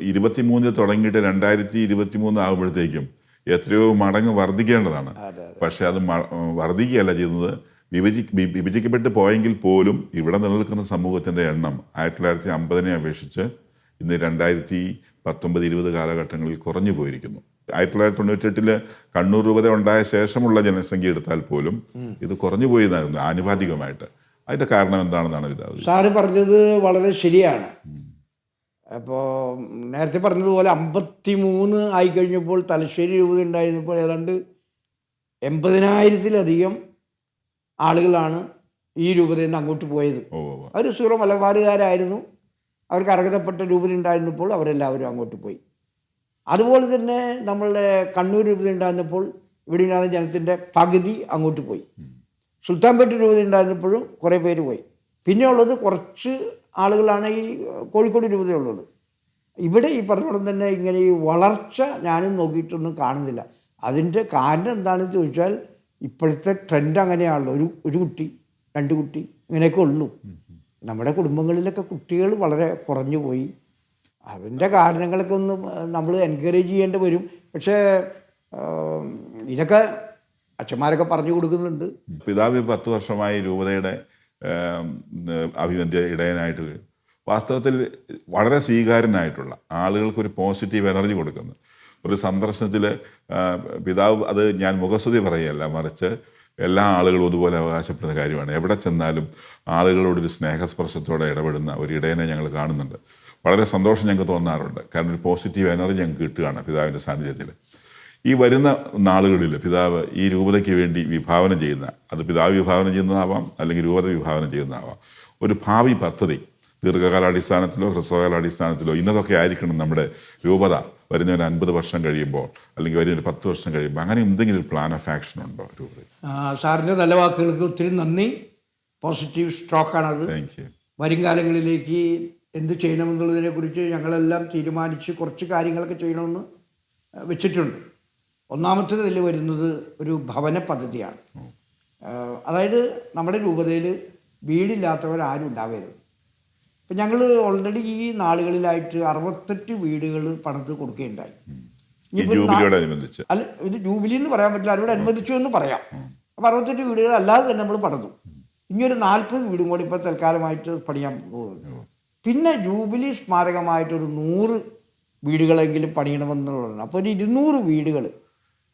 23 തുടങ്ങിയിട്ട് 2023 ആകുമ്പോഴത്തേക്കും എത്രയോ മടങ്ങ് വർദ്ധിക്കേണ്ടതാണ്. പക്ഷെ അത് വർദ്ധിക്കുകയല്ല ചെയ്യുന്നത്. വിഭജിക്കപ്പെട്ട് പോയെങ്കിൽ പോലും ഇവിടെ നിലനിൽക്കുന്ന സമൂഹത്തിൻ്റെ എണ്ണം 1950 അപേക്ഷിച്ച് ഇന്ന് 2019-20 കാലഘട്ടങ്ങളിൽ കുറഞ്ഞു പോയിരിക്കുന്നു. 1998 കണ്ണൂർ രൂപത ഉണ്ടായ ശേഷമുള്ള ജനസംഖ്യ എടുത്താൽ പോലും ഇത് കുറഞ്ഞു പോയതായിരുന്നു ആനുപാതികമായിട്ട്. അതിൻ്റെ കാരണം എന്താണെന്നാണ് പിതാവ്? സാറ് പറഞ്ഞത് വളരെ ശരിയാണ്. അപ്പോൾ നേരത്തെ പറഞ്ഞതുപോലെ 53 ആയിക്കഴിഞ്ഞപ്പോൾ തലശ്ശേരി രൂപത ഉണ്ടായിരുന്നപ്പോൾ ഏതാണ്ട് 80,000-ലധികം ആളുകളാണ് ഈ രൂപതയിൽ നിന്ന് അങ്ങോട്ട് പോയത്. അവർ സീറോ മലബാറുകാരായിരുന്നു. അവർക്ക് അർഹതപ്പെട്ട രൂപത ഉണ്ടായിരുന്നപ്പോൾ അവരെല്ലാവരും അങ്ങോട്ട് പോയി. അതുപോലെ തന്നെ നമ്മളുടെ കണ്ണൂർ രൂപത ഉണ്ടായിരുന്നപ്പോൾ ഇവിടെ ഉണ്ടായിരുന്ന ജനത്തിൻ്റെ പകുതി അങ്ങോട്ട് പോയി. സുൽത്താൻപേട്ട് രൂപത ഉണ്ടായിരുന്നപ്പോഴും കുറേ പേര് പോയി. പിന്നെ ഉള്ളത് കുറച്ച് ആളുകളാണ് ഈ കോഴിക്കോട് രൂപതയുള്ളത്. ഇവിടെ ഈ പറഞ്ഞോളം തന്നെ ഇങ്ങനെ ഈ വളർച്ച ഞാനും നോക്കിയിട്ടൊന്നും കാണുന്നില്ല. അതിൻ്റെ കാരണം എന്താണെന്ന് ചോദിച്ചാൽ ഇപ്പോഴത്തെ ട്രെൻഡ് അങ്ങനെയാണല്ലോ. ഒരു കുട്ടി 2 കുട്ടി ഇങ്ങനെയൊക്കെ ഉള്ളൂ. നമ്മുടെ കുടുംബങ്ങളിലൊക്കെ കുട്ടികൾ വളരെ കുറഞ്ഞു പോയി. അതിൻ്റെ കാരണങ്ങളൊക്കെ ഒന്ന് നമ്മൾ എൻകറേജ് ചെയ്യേണ്ടി വരും. പക്ഷേ ഇതൊക്കെ അച്ഛന്മാരൊക്കെ പറഞ്ഞു കൊടുക്കുന്നുണ്ട്. പിതാവ് 10 വർഷമായി രൂപതയുടെ അഭിവന്ദ്യ ഇടയനായിട്ട് വാസ്തവത്തിൽ വളരെ സ്വീകാര്യനായിട്ടുള്ള ആളുകൾക്കൊരു പോസിറ്റീവ് എനർജി കൊടുക്കുന്നു. ഒരു സന്ദർശനത്തിൽ പിതാവ്, അത് ഞാൻ മുഖസ്തുതി പറയുകയല്ല, മറിച്ച് എല്ലാ ആളുകളും ഒരുപോലെ അവകാശപ്പെടുന്ന കാര്യമാണ്. എവിടെ ചെന്നാലും ആളുകളോടൊരു സ്നേഹസ്പർശത്തോടെ ഇടപെടുന്ന ഒരു ഇടയനെ ഞങ്ങൾ കാണുന്നുണ്ട്. വളരെ സന്തോഷം ഞങ്ങൾക്ക് തോന്നാറുണ്ട്. കാരണം ഒരു പോസിറ്റീവ് എനർജി ഞങ്ങൾക്ക് കിട്ടുകയാണ് പിതാവിൻ്റെ സാന്നിധ്യത്തിൽ. ഈ വരുന്ന നാളുകളിൽ പിതാവ് ഈ രൂപതയ്ക്ക് വേണ്ടി വിഭാവനം ചെയ്യുന്ന, അത് പിതാവ് വിഭാവനം ചെയ്യുന്നതാവാം അല്ലെങ്കിൽ രൂപത വിഭാവനം ചെയ്യുന്നതാവാം, ഒരു ഭാവി പദ്ധതി ദീർഘകാലാടിസ്ഥാനത്തിലോ ഹ്രസ്വകാലാടിസ്ഥാനത്തിലോ ഇന്നതൊക്കെ ആയിരിക്കണം നമ്മുടെ രൂപത വരുന്ന ഒരു 50 വർഷം കഴിയുമ്പോൾ അല്ലെങ്കിൽ വരുന്ന 10 വർഷം കഴിയുമ്പോൾ, അങ്ങനെ എന്തെങ്കിലും ഒരു പ്ലാൻ ഓഫ് ആക്ഷൻ ഉണ്ടോ രൂപത? സാറിൻ്റെ നല്ല വാക്കുകൾക്ക് ഒത്തിരി നന്ദി. പോസിറ്റീവ് സ്ട്രോക്കാണത്. Thank you. വരും കാലങ്ങളിലേക്ക് എന്ത് ചെയ്യണമെന്നുള്ളതിനെക്കുറിച്ച് ഞങ്ങളെല്ലാം തീരുമാനിച്ച് കുറച്ച് കാര്യങ്ങളൊക്കെ ചെയ്യണമെന്ന് വെച്ചിട്ടുണ്ട്. ഒന്നാമത്തേത് ഇതിൽ വരുന്നത് ഒരു ഭവന പദ്ധതിയാണ്. അതായത് നമ്മുടെ രൂപതയിൽ വീടില്ലാത്തവരാരും ഉണ്ടാവരുത്. ഇപ്പം ഞങ്ങൾ ഓൾറെഡി ഈ നാളുകളിലായിട്ട് 68 വീടുകൾ പണിത് കൊടുക്കുകയുണ്ടായി. അല്ല, ഇത് ജൂബിലി എന്ന് പറയാൻ പറ്റില്ല, അതിനോട് അനുബന്ധിച്ചു എന്ന് പറയാം. അപ്പോൾ 68 വീടുകൾ അല്ലാതെ തന്നെ നമ്മൾ പണിതു. ഇനിയൊരു 40 വീടും കൂടി ഇപ്പോൾ തൽക്കാലമായിട്ട് പണിയാൻ പോകുന്നു. പിന്നെ ജൂബിലി സ്മാരകമായിട്ടൊരു 100 വീടുകളെങ്കിലും പണിയണമെന്നുള്ളതാണ്. അപ്പോൾ ഒരു 200 വീടുകൾ,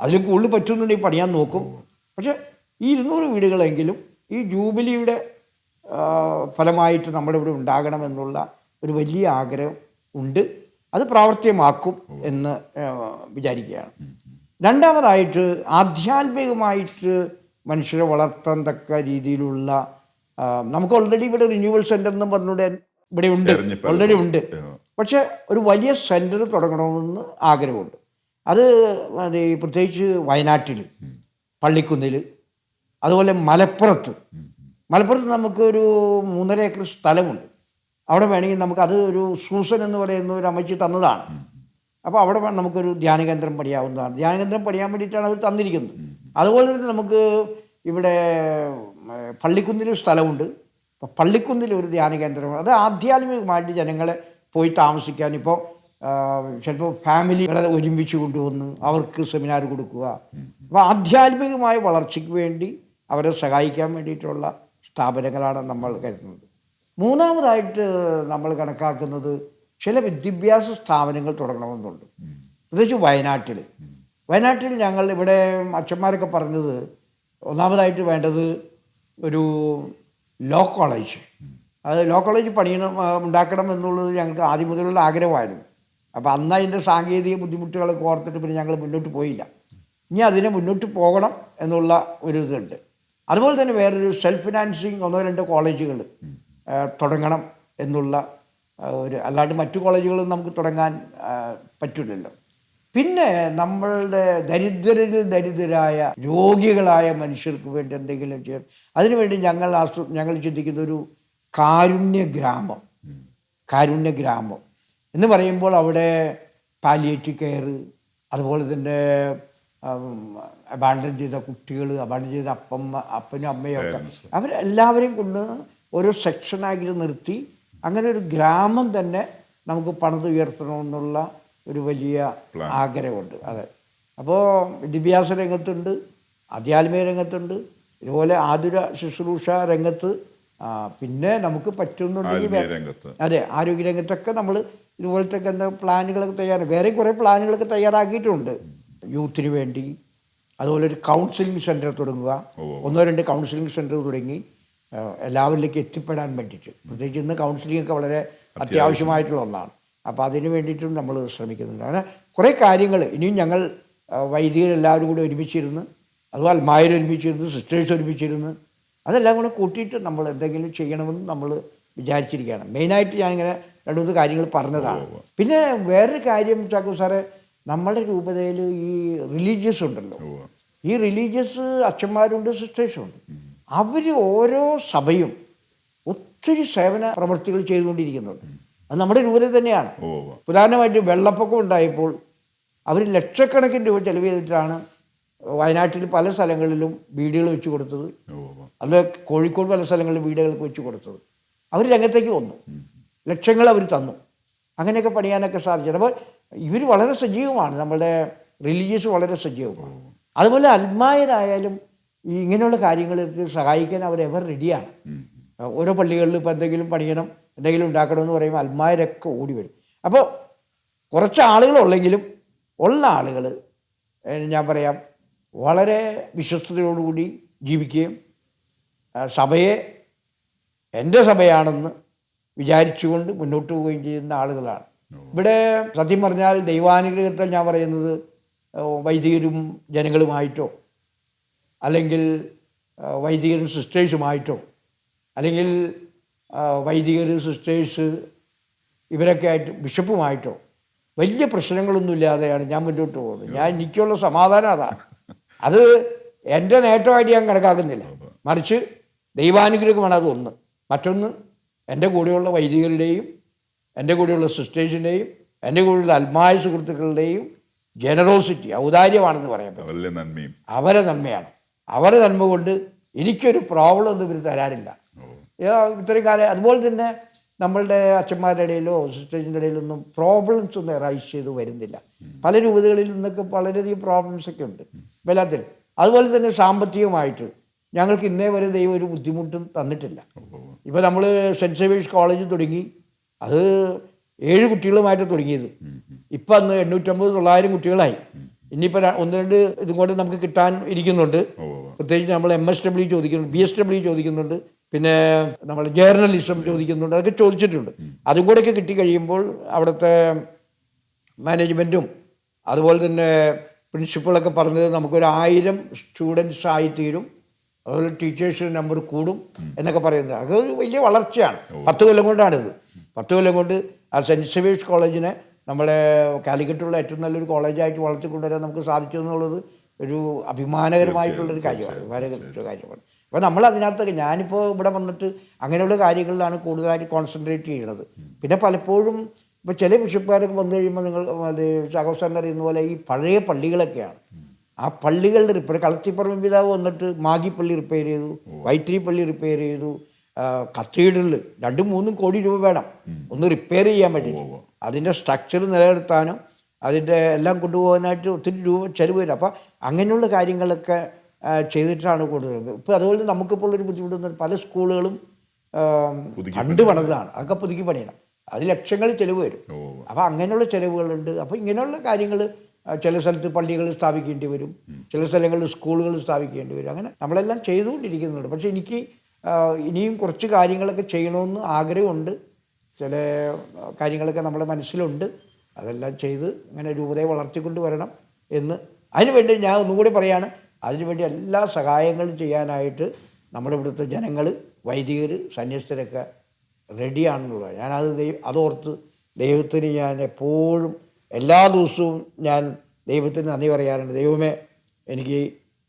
അതിൽ കൂടുതൽ പറ്റുന്നുണ്ടെങ്കിൽ പണിയാൻ നോക്കും. പക്ഷേ ഈ 200 വീടുകളെങ്കിലും ഈ ജൂബിലിയുടെ ഫലമായിട്ട് നമ്മുടെ ഇവിടെ ഉണ്ടാകണമെന്നുള്ള ഒരു വലിയ ആഗ്രഹം ഉണ്ട്. അത് പ്രാവർത്തികമാക്കും എന്ന് വിചാരിക്കുകയാണ്. രണ്ടാമതായിട്ട് ആധ്യാത്മികമായിട്ട് മനുഷ്യരെ വളർത്താൻ തക്ക രീതിയിലുള്ള നമുക്ക് ഓൾറെഡി ഇവിടെ റിന്യൂവൽ സെൻ്റർ എന്ന് പറഞ്ഞുകൊണ്ട് ഇവിടെ ഉണ്ട്, ഓൾറെഡി ഉണ്ട്. പക്ഷേ ഒരു വലിയ സെൻറ്റർ തുടങ്ങണമെന്ന് ആഗ്രഹമുണ്ട്. അത് പ്രത്യേകിച്ച് വയനാട്ടിൽ പള്ളിക്കുന്നിൽ, അതുപോലെ മലപ്പുറത്ത് നമുക്കൊരു 3.5 ഏക്കർ സ്ഥലമുണ്ട്. അവിടെ വേണമെങ്കിൽ നമുക്കത് ഒരു സൂസൻ എന്ന് പറയുന്ന ഒരു അമ്മച്ചി തന്നതാണ്. അപ്പോൾ അവിടെ നമുക്കൊരു ധ്യാനകേന്ദ്രം പണിയാവുന്നതാണ്. ധ്യാനകേന്ദ്രം പണിയാൻ വേണ്ടിയിട്ടാണ് അവർ തന്നിരിക്കുന്നത്. അതുപോലെ തന്നെ നമുക്ക് ഇവിടെ പള്ളിക്കുന്നിൽ സ്ഥലമുണ്ട്. അപ്പോൾ പള്ളിക്കുന്നിൽ ഒരു ധ്യാനകേന്ദ്രം, അത് ആധ്യാത്മികമായിട്ട് ജനങ്ങളെ പോയി താമസിക്കാൻ, ഇപ്പോൾ ചിലപ്പോൾ ഫാമിലികളെ ഒരുമിച്ച് കൊണ്ടുവന്ന് അവർക്ക് സെമിനാർ കൊടുക്കുക. അപ്പോൾ ആധ്യാത്മികമായ വളർച്ചയ്ക്ക് വേണ്ടി അവരെ സഹായിക്കാൻ വേണ്ടിയിട്ടുള്ള സ്ഥാപനങ്ങളാണ് നമ്മൾ കരുതുന്നത്. മൂന്നാമതായിട്ട് നമ്മൾ കണക്കാക്കുന്നത് ചില വിദ്യാഭ്യാസ സ്ഥാപനങ്ങൾ തുടങ്ങണമെന്നുണ്ട്. പ്രത്യേകിച്ച് വയനാട്ടിൽ ഞങ്ങൾ ഇവിടെ അച്ഛന്മാരൊക്കെ പറഞ്ഞത് ഒന്നാമതായിട്ട് വേണ്ടത് ഒരു ലോ കോളേജ്. അത് ലോ കോളേജ് ഉണ്ടാക്കണം എന്നുള്ളത് ഞങ്ങൾക്ക് ആദ്യം മുതലുള്ള ആഗ്രഹമായിരുന്നു. അപ്പോൾ അന്ന് അതിൻ്റെ സാങ്കേതിക ബുദ്ധിമുട്ടുകളൊക്കെ ഓർത്തിട്ട് പിന്നെ ഞങ്ങൾ മുന്നോട്ട് പോയില്ല. ഇനി അതിനെ മുന്നോട്ട് പോകണം എന്നുള്ള ഒരു ഇതുണ്ട്. അതുപോലെ തന്നെ വേറൊരു സെൽഫ് ഫിനാൻസിങ് 1-2 കോളേജുകൾ തുടങ്ങണം എന്നുള്ള ഒരു, അല്ലാണ്ട് മറ്റു കോളേജുകളും നമുക്ക് തുടങ്ങാൻ പറ്റില്ലല്ലോ. പിന്നെ നമ്മളുടെ ദരിദ്രരായ രോഗികളായ മനുഷ്യർക്ക് വേണ്ടി എന്തെങ്കിലും ചെയ്യണം. അതിനുവേണ്ടി ഞങ്ങൾ ചിന്തിക്കുന്ന ഒരു കാരുണ്യ ഗ്രാമം എന്ന് പറയുമ്പോൾ അവിടെ പാലിയേറ്റീവ് കെയർ, അതുപോലെ തന്നെ അബാൻഡൻ ചെയ്ത കുട്ടികൾ, അബാൻഡൻ ചെയ്ത അപ്പനും അമ്മയും ഒക്കെ, അവരെല്ലാവരെയും കൊണ്ട് ഓരോ സെക്ഷനായിട്ട് നിർത്തി അങ്ങനെ ഒരു ഗ്രാമം തന്നെ നമുക്ക് പണിതുയർത്തണമെന്നുള്ള ഒരു വലിയ ആഗ്രഹമുണ്ട്. അതെ. അപ്പോൾ വിദ്യാഭ്യാസ രംഗത്തുണ്ട്, ആധ്യാത്മിക രംഗത്തുണ്ട്, ഇതുപോലെ ആതുര ശുശ്രൂഷ രംഗത്ത്, പിന്നെ നമുക്ക് പറ്റുന്നുണ്ടെങ്കിൽ അതെ ആരോഗ്യരംഗത്തൊക്കെ നമ്മൾ ഇതുപോലത്തെ എന്താ പ്ലാനുകളൊക്കെ വേറെയും കുറേ പ്ലാനുകളൊക്കെ തയ്യാറാക്കിയിട്ടുണ്ട് യൂത്തിന് വേണ്ടി. അതുപോലെ ഒരു കൗൺസിലിംഗ് സെൻറ്റർ തുടങ്ങുക, 1-2 കൗൺസിലിംഗ് സെൻറ്റർ തുടങ്ങി എല്ലാവരിലേക്ക് എത്തിപ്പെടാൻ വേണ്ടിയിട്ട്. പ്രത്യേകിച്ച് ഇന്ന് കൗൺസിലിംഗ് ഒക്കെ വളരെ അത്യാവശ്യമായിട്ടുള്ള ഒന്നാണ്. അപ്പോൾ അതിന് വേണ്ടിയിട്ടും നമ്മൾ ശ്രമിക്കുന്നുണ്ട്. അങ്ങനെ കുറേ കാര്യങ്ങൾ ഇനിയും ഞങ്ങൾ വൈദികരെല്ലാവരും കൂടി ഒരുമിച്ചിരുന്ന്, അതുപോലെ അൽമായർ ഒരുമിച്ചിരുന്ന്, സിസ്റ്റേഴ്സ് ഒരുമിച്ചിരുന്ന്, അതെല്ലാം കൂടെ കൂട്ടിയിട്ട് നമ്മൾ എന്തെങ്കിലും ചെയ്യണമെന്ന് നമ്മൾ വിചാരിച്ചിരിക്കുകയാണ്. മെയിനായിട്ട് ഞാനിങ്ങനെ 2-3 കാര്യങ്ങൾ പറഞ്ഞതാണ്. പിന്നെ വേറൊരു കാര്യം ചാക്കോ സാറേ, നമ്മുടെ രൂപതയിൽ ഈ റിലീജിയസ് ഉണ്ടല്ലോ, ഈ റിലീജിയസ് അച്ഛന്മാരുണ്ട്, സിസ്റ്റേഴ്സുണ്ട്. അവർ ഓരോ സഭയും ഒത്തിരി സേവന പ്രവൃത്തികൾ ചെയ്തുകൊണ്ടിരിക്കുന്നുണ്ട്. അത് നമ്മുടെ രൂപതയിൽ തന്നെയാണ്. ഉദാഹരണമായിട്ട് വെള്ളപ്പൊക്കം ഉണ്ടായപ്പോൾ അവർ ലക്ഷക്കണക്കിന് രൂപ ചെലവ് ചെയ്തിട്ടാണ് വയനാട്ടിൽ പല സ്ഥലങ്ങളിലും വീടുകൾ വെച്ച് കൊടുത്തത്. അതുപോലെ കോഴിക്കോട് പല സ്ഥലങ്ങളിലും വീടുകൾക്ക് വെച്ച് കൊടുത്തത്. അവർ രംഗത്തേക്ക് വന്നു, ലക്ഷങ്ങൾ അവർ തന്നു. അങ്ങനെയൊക്കെ പണിയാനൊക്കെ സാധിച്ചത്. അപ്പോൾ ഇവർ വളരെ സജീവമാണ്, നമ്മുടെ റിലീജിയസ് വളരെ സജീവമാണ്. അതുപോലെ അൽമായരായാലും ഈ ഇങ്ങനെയുള്ള കാര്യങ്ങൾക്ക് സഹായിക്കാൻ അവരെവർ റെഡിയാണ്. ഓരോ പള്ളികളിൽ ഇപ്പോൾ എന്തെങ്കിലും പണിയണം, എന്തെങ്കിലും ഉണ്ടാക്കണമെന്ന് പറയുമ്പോൾ അൽമായരൊക്കെ ഓടി വരും. അപ്പോൾ കുറച്ച് ആളുകളുള്ളെങ്കിലും ഉള്ള ആളുകൾ ഞാൻ പറയാം വളരെ വിശ്വസ്തയോടുകൂടി ജീവിക്കുകയും സഭയെ എൻ്റെ സഭയാണെന്ന് വിചാരിച്ചുകൊണ്ട് മുന്നോട്ട് പോവുകയും ചെയ്യുന്ന ആളുകളാണ്. ഇവിടെ സത്യം പറഞ്ഞാൽ ദൈവാനുഗ്രഹത്തിൽ ഞാൻ പറയുന്നത് വൈദികരും ജനങ്ങളുമായിട്ടോ അല്ലെങ്കിൽ വൈദികരും സിസ്റ്റേഴ്സുമായിട്ടോ അല്ലെങ്കിൽ വൈദികർ സിസ്റ്റേഴ്സ് ഇവരൊക്കെ ആയിട്ട് ബിഷപ്പുമായിട്ടോ വലിയ പ്രശ്നങ്ങളൊന്നുമില്ലാതെയാണ് ഞാൻ മുന്നോട്ട് പോകുന്നത്. എനിക്കുള്ള സമാധാനം അതാണ്. അത് എൻ്റെ നേട്ടമായിട്ട് ഞാൻ കണക്കാക്കുന്നില്ല, മറിച്ച് ദൈവാനുഗ്രഹമാണ് അതൊന്ന്. മറ്റൊന്ന് എൻ്റെ കൂടെയുള്ള വൈദികരുടെയും എൻ്റെ കൂടെയുള്ള സിസ്റ്റേഴ്സിൻ്റെയും എൻ്റെ കൂടെയുള്ള ആത്മായ സുഹൃത്തുക്കളുടെയും ജനറോസിറ്റി, ഔദാര്യമാണെന്ന് പറയാൻ പറ്റും. അവരെ നന്മയാണ്. അവരെ നന്മ കൊണ്ട് എനിക്കൊരു പ്രോബ്ലം ഒന്നും ഇവർ തരാറില്ല ഇത്രയും കാലം. അതുപോലെ തന്നെ നമ്മളുടെ അച്ഛന്മാരുടെ ഇടയിലോ സിസ്റ്റേഴ്സിൻ്റെ ഇടയിലൊന്നും പ്രോബ്ലംസ് ഒന്നും റൈസ് ചെയ്ത് വരുന്നില്ല. പല രൂപതകളിൽ നിന്നൊക്കെ വളരെയധികം പ്രോബ്ലംസൊക്കെ ഉണ്ട് എല്ലാത്തിലും. അതുപോലെ തന്നെ സാമ്പത്തികമായിട്ട് ഞങ്ങൾക്ക് ഇന്നേ വരെ ദൈവം ഒരു ബുദ്ധിമുട്ടും തന്നിട്ടില്ല. ഇപ്പോൾ നമ്മൾ സെൻറ്റ് സേവിയേഴ്സ് കോളേജ് തുടങ്ങി, അത് 7 കുട്ടികളുമായിട്ട് തുടങ്ങിയത്. ഇപ്പം അന്ന് 850-900 കുട്ടികളായി. ഇനിയിപ്പോൾ 1-2 ഇതും കൂടെ നമുക്ക് കിട്ടാൻ ഇരിക്കുന്നുണ്ട്. പ്രത്യേകിച്ച് നമ്മൾ MSW ചോദിക്കുന്നുണ്ട്, BSW ചോദിക്കുന്നുണ്ട്, പിന്നെ നമ്മൾ ജേർണലിസം ചോദിക്കുന്നുണ്ട്. അതൊക്കെ ചോദിച്ചിട്ടുണ്ട്. അതും കൂടെയൊക്കെ കിട്ടിക്കഴിയുമ്പോൾ അവിടുത്തെ മാനേജ്മെൻറ്റും അതുപോലെ തന്നെ പ്രിൻസിപ്പളൊക്കെ പറഞ്ഞത് നമുക്കൊരു 1000 സ്റ്റുഡൻസ് ആയിത്തീരും, അതുപോലെ ടീച്ചേഴ്സിൻ്റെ നമ്പർ കൂടും എന്നൊക്കെ പറയുന്നത്. അതൊരു വലിയ വളർച്ചയാണ്. 10 കൊല്ലം കൊണ്ടാണിത്. 10 കൊല്ലം കൊണ്ട് ആ സെൻറ്റ് സേവിയേഴ്സ് കോളേജിനെ നമ്മുടെ കാലിക്കറ്റുള്ള ഏറ്റവും നല്ലൊരു കോളേജായിട്ട് വളർത്തിക്കൊണ്ടുവരാൻ നമുക്ക് സാധിച്ചു എന്നുള്ളത് ഒരു അഭിമാനകരമായിട്ടുള്ളൊരു കാര്യമാണ്, കാര്യമാണ്. അപ്പോൾ നമ്മൾ അതിനകത്തൊക്കെ ഞാനിപ്പോൾ ഇവിടെ വന്നിട്ട് അങ്ങനെയുള്ള കാര്യങ്ങളിലാണ് കൂടുതലായിട്ട് കോൺസെൻട്രേറ്റ് ചെയ്യുന്നത്. പിന്നെ പലപ്പോഴും ഇപ്പോൾ ചില ബിഷപ്പുകാരൊക്കെ വന്നു കഴിയുമ്പോൾ നിങ്ങൾ ചാക്കോസാറിന് അറിയുന്ന പോലെ ഈ പഴയ പള്ളികളൊക്കെയാണ്, ആ പള്ളികളുടെ റിപ്പയർ, കളത്തിപ്പറമ്പ് പിതാവ് വന്നിട്ട് മാഗിപ്പള്ളി റിപ്പയർ ചെയ്തു, വൈത്തിരി പള്ളി റിപ്പയർ ചെയ്തു, കത്തീഡ്രൽ 2-3 കോടി രൂപ വേണം ഒന്ന് റിപ്പയർ ചെയ്യാൻ വേണ്ടിയിട്ട്. അതിൻ്റെ സ്ട്രക്ചർ നിലനിർത്താനും അതിൻ്റെ എല്ലാം കൊണ്ടുപോകാനായിട്ട് ഒത്തിരി രൂപ ചിലവ് വരും. അപ്പോൾ അങ്ങനെയുള്ള കാര്യങ്ങളൊക്കെ ചെയ്തിട്ടാണ് കൊണ്ടുവരുന്നത്. ഇപ്പോൾ അതുപോലെ നമുക്കിപ്പോൾ ഒരു ബുദ്ധിമുട്ട്, പല സ്കൂളുകളും കണ്ടു പണിതാണ്, അതൊക്കെ പുതുക്കി പണിയണം, അത് ലക്ഷങ്ങൾ ചിലവ് വരും. അപ്പോൾ അങ്ങനെയുള്ള ചിലവുകളുണ്ട്. അപ്പോൾ ഇങ്ങനെയുള്ള കാര്യങ്ങൾ ചില സ്ഥലത്ത് പള്ളികൾ സ്ഥാപിക്കേണ്ടി വരും, ചില സ്ഥലങ്ങളിൽ സ്കൂളുകൾ സ്ഥാപിക്കേണ്ടി വരും. അങ്ങനെ നമ്മളെല്ലാം ചെയ്തുകൊണ്ടിരിക്കുന്നുണ്ട്. പക്ഷേ എനിക്ക് ഇനിയും കുറച്ച് കാര്യങ്ങളൊക്കെ ചെയ്യണമെന്ന് ആഗ്രഹമുണ്ട്. ചില കാര്യങ്ങളൊക്കെ നമ്മുടെ മനസ്സിലുണ്ട്. അതെല്ലാം ചെയ്ത് ഇങ്ങനെ രൂപതയെ വളർത്തിക്കൊണ്ട് വരണം എന്ന്. അതിനുവേണ്ടി ഞാൻ ഒന്നുകൂടി പറയാണ്, അതിനുവേണ്ടി എല്ലാ സഹായങ്ങളും ചെയ്യാനായിട്ട് നമ്മുടെ ഇവിടുത്തെ ജനങ്ങൾ, വൈദികർ, സന്യസ്തരൊക്കെ റെഡിയാണെന്നുള്ളത്. ഞാനത് അതോർത്ത് ദൈവത്തിന് ഞാൻ എപ്പോഴും എല്ലാ ദിവസവും ഞാൻ ദൈവത്തിന് നന്ദി പറയാറുണ്ട്. ദൈവമേ, എനിക്ക്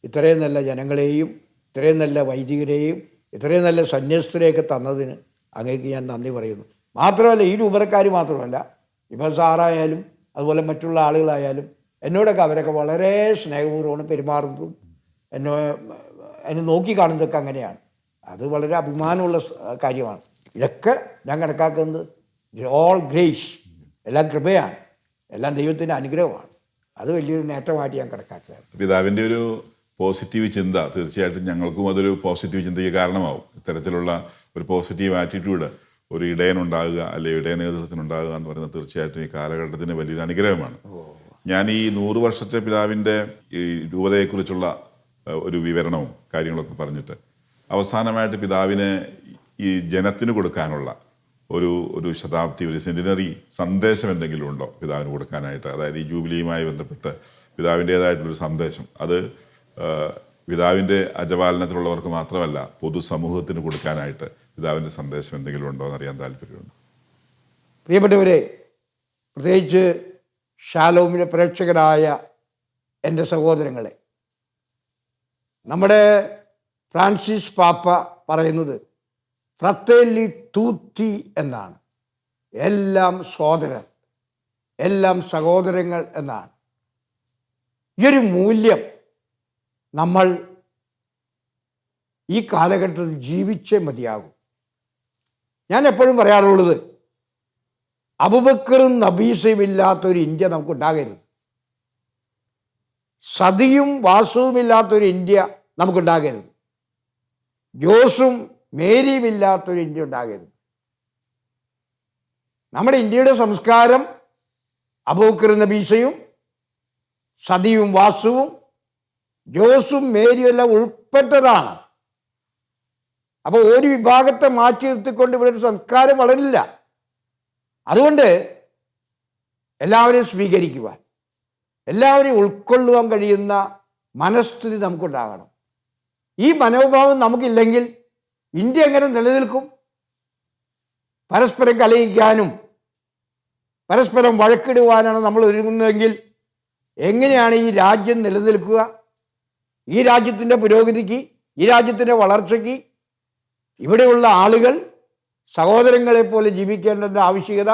ഇത്രയും നല്ല ജനങ്ങളെയും ഇത്രയും നല്ല വൈദികരെയും ഇത്രയും നല്ല സന്യസ്തരെയൊക്കെ തന്നതിന് അങ്ങേക്ക് ഞാൻ നന്ദി പറയുന്നു. മാത്രമല്ല ഈ രൂപതക്കാർ മാത്രമല്ല, ഇപ്പം സാറായാലും അതുപോലെ മറ്റുള്ള ആളുകളായാലും എന്നോടൊക്കെ അവരൊക്കെ വളരെ സ്നേഹപൂർവ്വമാണ് പെരുമാറുന്നതും എന്നെ നോക്കി കാണുന്നതൊക്കെ അങ്ങനെയാണ്. അത് വളരെ അഭിമാനമുള്ള കാര്യമാണ്. ഇതൊക്കെ ഞാൻ കണക്കാക്കുന്നത് ഓൾ ഗ്രേസ്, എല്ലാം കൃപയാണ്, എല്ലാം ദൈവത്തിൻ്റെ അനുഗ്രഹമാണ്. അത് വലിയൊരു നേട്ടമായിട്ട് ഞാൻ കണക്കാക്കുകയാണ്. പിതാവിൻ്റെ ഒരു പോസിറ്റീവ് ചിന്ത തീർച്ചയായിട്ടും ഞങ്ങൾക്കും അതൊരു പോസിറ്റീവ് ചിന്തയ്ക്ക് കാരണമാവും. ഇത്തരത്തിലുള്ള ഒരു പോസിറ്റീവ് ആറ്റിറ്റ്യൂഡ് ഒരു ഇടയനുണ്ടാകുക, അല്ലെങ്കിൽ ഇടയ നേതൃത്വത്തിനുണ്ടാകുക എന്ന് പറയുന്നത് തീർച്ചയായിട്ടും ഈ കാലഘട്ടത്തിന് വലിയൊരു അനുഗ്രഹമാണ്. ഞാൻ ഈ 100 വർഷത്തെ പിതാവിൻ്റെ ഈ രൂപതയെക്കുറിച്ചുള്ള ഒരു വിവരണവും കാര്യങ്ങളൊക്കെ പറഞ്ഞിട്ട് അവസാനമായിട്ട് പിതാവിന് ഈ ജനത്തിന് കൊടുക്കാനുള്ള ഒരു ശതാബ്ദി, ഒരു സെൻറ്റിനറി സന്ദേശം എന്തെങ്കിലും ഉണ്ടോ പിതാവിന് കൊടുക്കാനായിട്ട്? അതായത് ഈ ജൂബിലിയുമായി ബന്ധപ്പെട്ട് പിതാവിൻ്റേതായിട്ടുള്ളൊരു സന്ദേശം, അത് പിതാവിൻ്റെ അജപാലനത്തിലുള്ളവർക്ക് മാത്രമല്ല പൊതുസമൂഹത്തിന് കൊടുക്കാനായിട്ട് പിതാവിൻ്റെ സന്ദേശം എന്തെങ്കിലും ഉണ്ടോ എന്നറിയാൻ താല്പര്യമുണ്ട്. പ്രിയപ്പെട്ടവരെ, പ്രത്യേകിച്ച് ഷാലോമിലെ പ്രേക്ഷകരായ എൻ്റെ സഹോദരങ്ങളെ, നമ്മുടെ ഫ്രാൻസിസ് പാപ്പ പറയുന്നത് ഫ്രത്തേലി തൂത്തി എന്നാണ്. എല്ലാം സഹോദരൻ, എല്ലാം സഹോദരങ്ങൾ എന്നാണ്. ഈ ഒരു മൂല്യം നമ്മൾ ഈ കാലഘട്ടത്തിൽ ജീവിച്ചേ മതിയാകും. ഞാൻ എപ്പോഴും പറയാറുള്ളത്, അബൂബക്കറും നബീസയും ഇല്ലാത്തൊരു ഇന്ത്യ നമുക്കുണ്ടാകരുത്. സതിയും വാസുവും ഇല്ലാത്തൊരു ഇന്ത്യ നമുക്കുണ്ടാകരുത്. ജോസും മേരിയും ഇല്ലാത്തൊരു ഇന്ത്യ ഉണ്ടാകരുത്. നമ്മുടെ ഇന്ത്യയുടെ സംസ്കാരം അബൂബക്കറും നബീസയും സതിയും വാസുവും ജോസും മേരിയും എല്ലാം ഉൾപ്പെട്ടതാണ്. അപ്പോൾ ഒരു വിഭാഗത്തെ മാറ്റി നിർത്തിക്കൊണ്ട് ഇവിടെ ഒരു സംസ്കാരം വളരില്ല. അതുകൊണ്ട് എല്ലാവരെയും സ്വീകരിക്കുവാൻ, എല്ലാവരെയും ഉൾക്കൊള്ളുവാൻ കഴിയുന്ന മനസ്ഥിതി നമുക്കുണ്ടാകണം. ഈ മനോഭാവം നമുക്കില്ലെങ്കിൽ ഇന്ത്യ എങ്ങനെ നിലനിൽക്കും? പരസ്പരം കലഹിക്കാനും പരസ്പരം വഴക്കിടുവാനാണ് നമ്മൾ ഒരുങ്ങുന്നതെങ്കിൽ എങ്ങനെയാണ് ഈ രാജ്യം നിലനിൽക്കുക? ഈ രാജ്യത്തിൻ്റെ പുരോഗതിക്ക്, ഈ രാജ്യത്തിൻ്റെ വളർച്ചയ്ക്ക് ഇവിടെയുള്ള ആളുകൾ സഹോദരങ്ങളെപ്പോലെ ജീവിക്കേണ്ടതിൻ്റെ ആവശ്യകത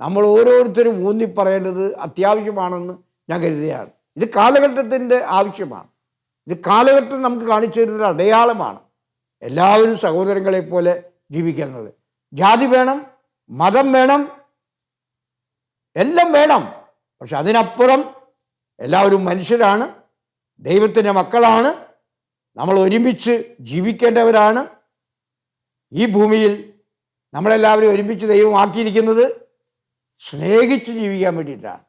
നമ്മൾ ഓരോരുത്തരും ഊന്നിപ്പറയേണ്ടത് അത്യാവശ്യമാണെന്ന് ഞാൻ കരുതുകയാണ്. ഇത് കാലഘട്ടത്തിൻ്റെ ആവശ്യമാണ്. ഇത് കാലഘട്ടം നമുക്ക് കാണിച്ചു തരുന്നൊരു അടയാളമാണ്. എല്ലാവരും സഹോദരങ്ങളെപ്പോലെ ജീവിക്കുന്നത്. ജാതി വേണം, മതം വേണം, എല്ലാം വേണം. പക്ഷെ അതിനപ്പുറം എല്ലാവരും മനുഷ്യരാണ്, ദൈവത്തിൻ്റെ മക്കളാണ്, നമ്മൾ ഒരുമിച്ച് ജീവിക്കേണ്ടവരാണ്. ഈ ഭൂമിയിൽ നമ്മളെല്ലാവരും ഒരുമിച്ച് ദൈവമാക്കിയിരിക്കുന്നത് സ്നേഹിച്ച് ജീവിക്കാൻ വേണ്ടിയിട്ടാണ്.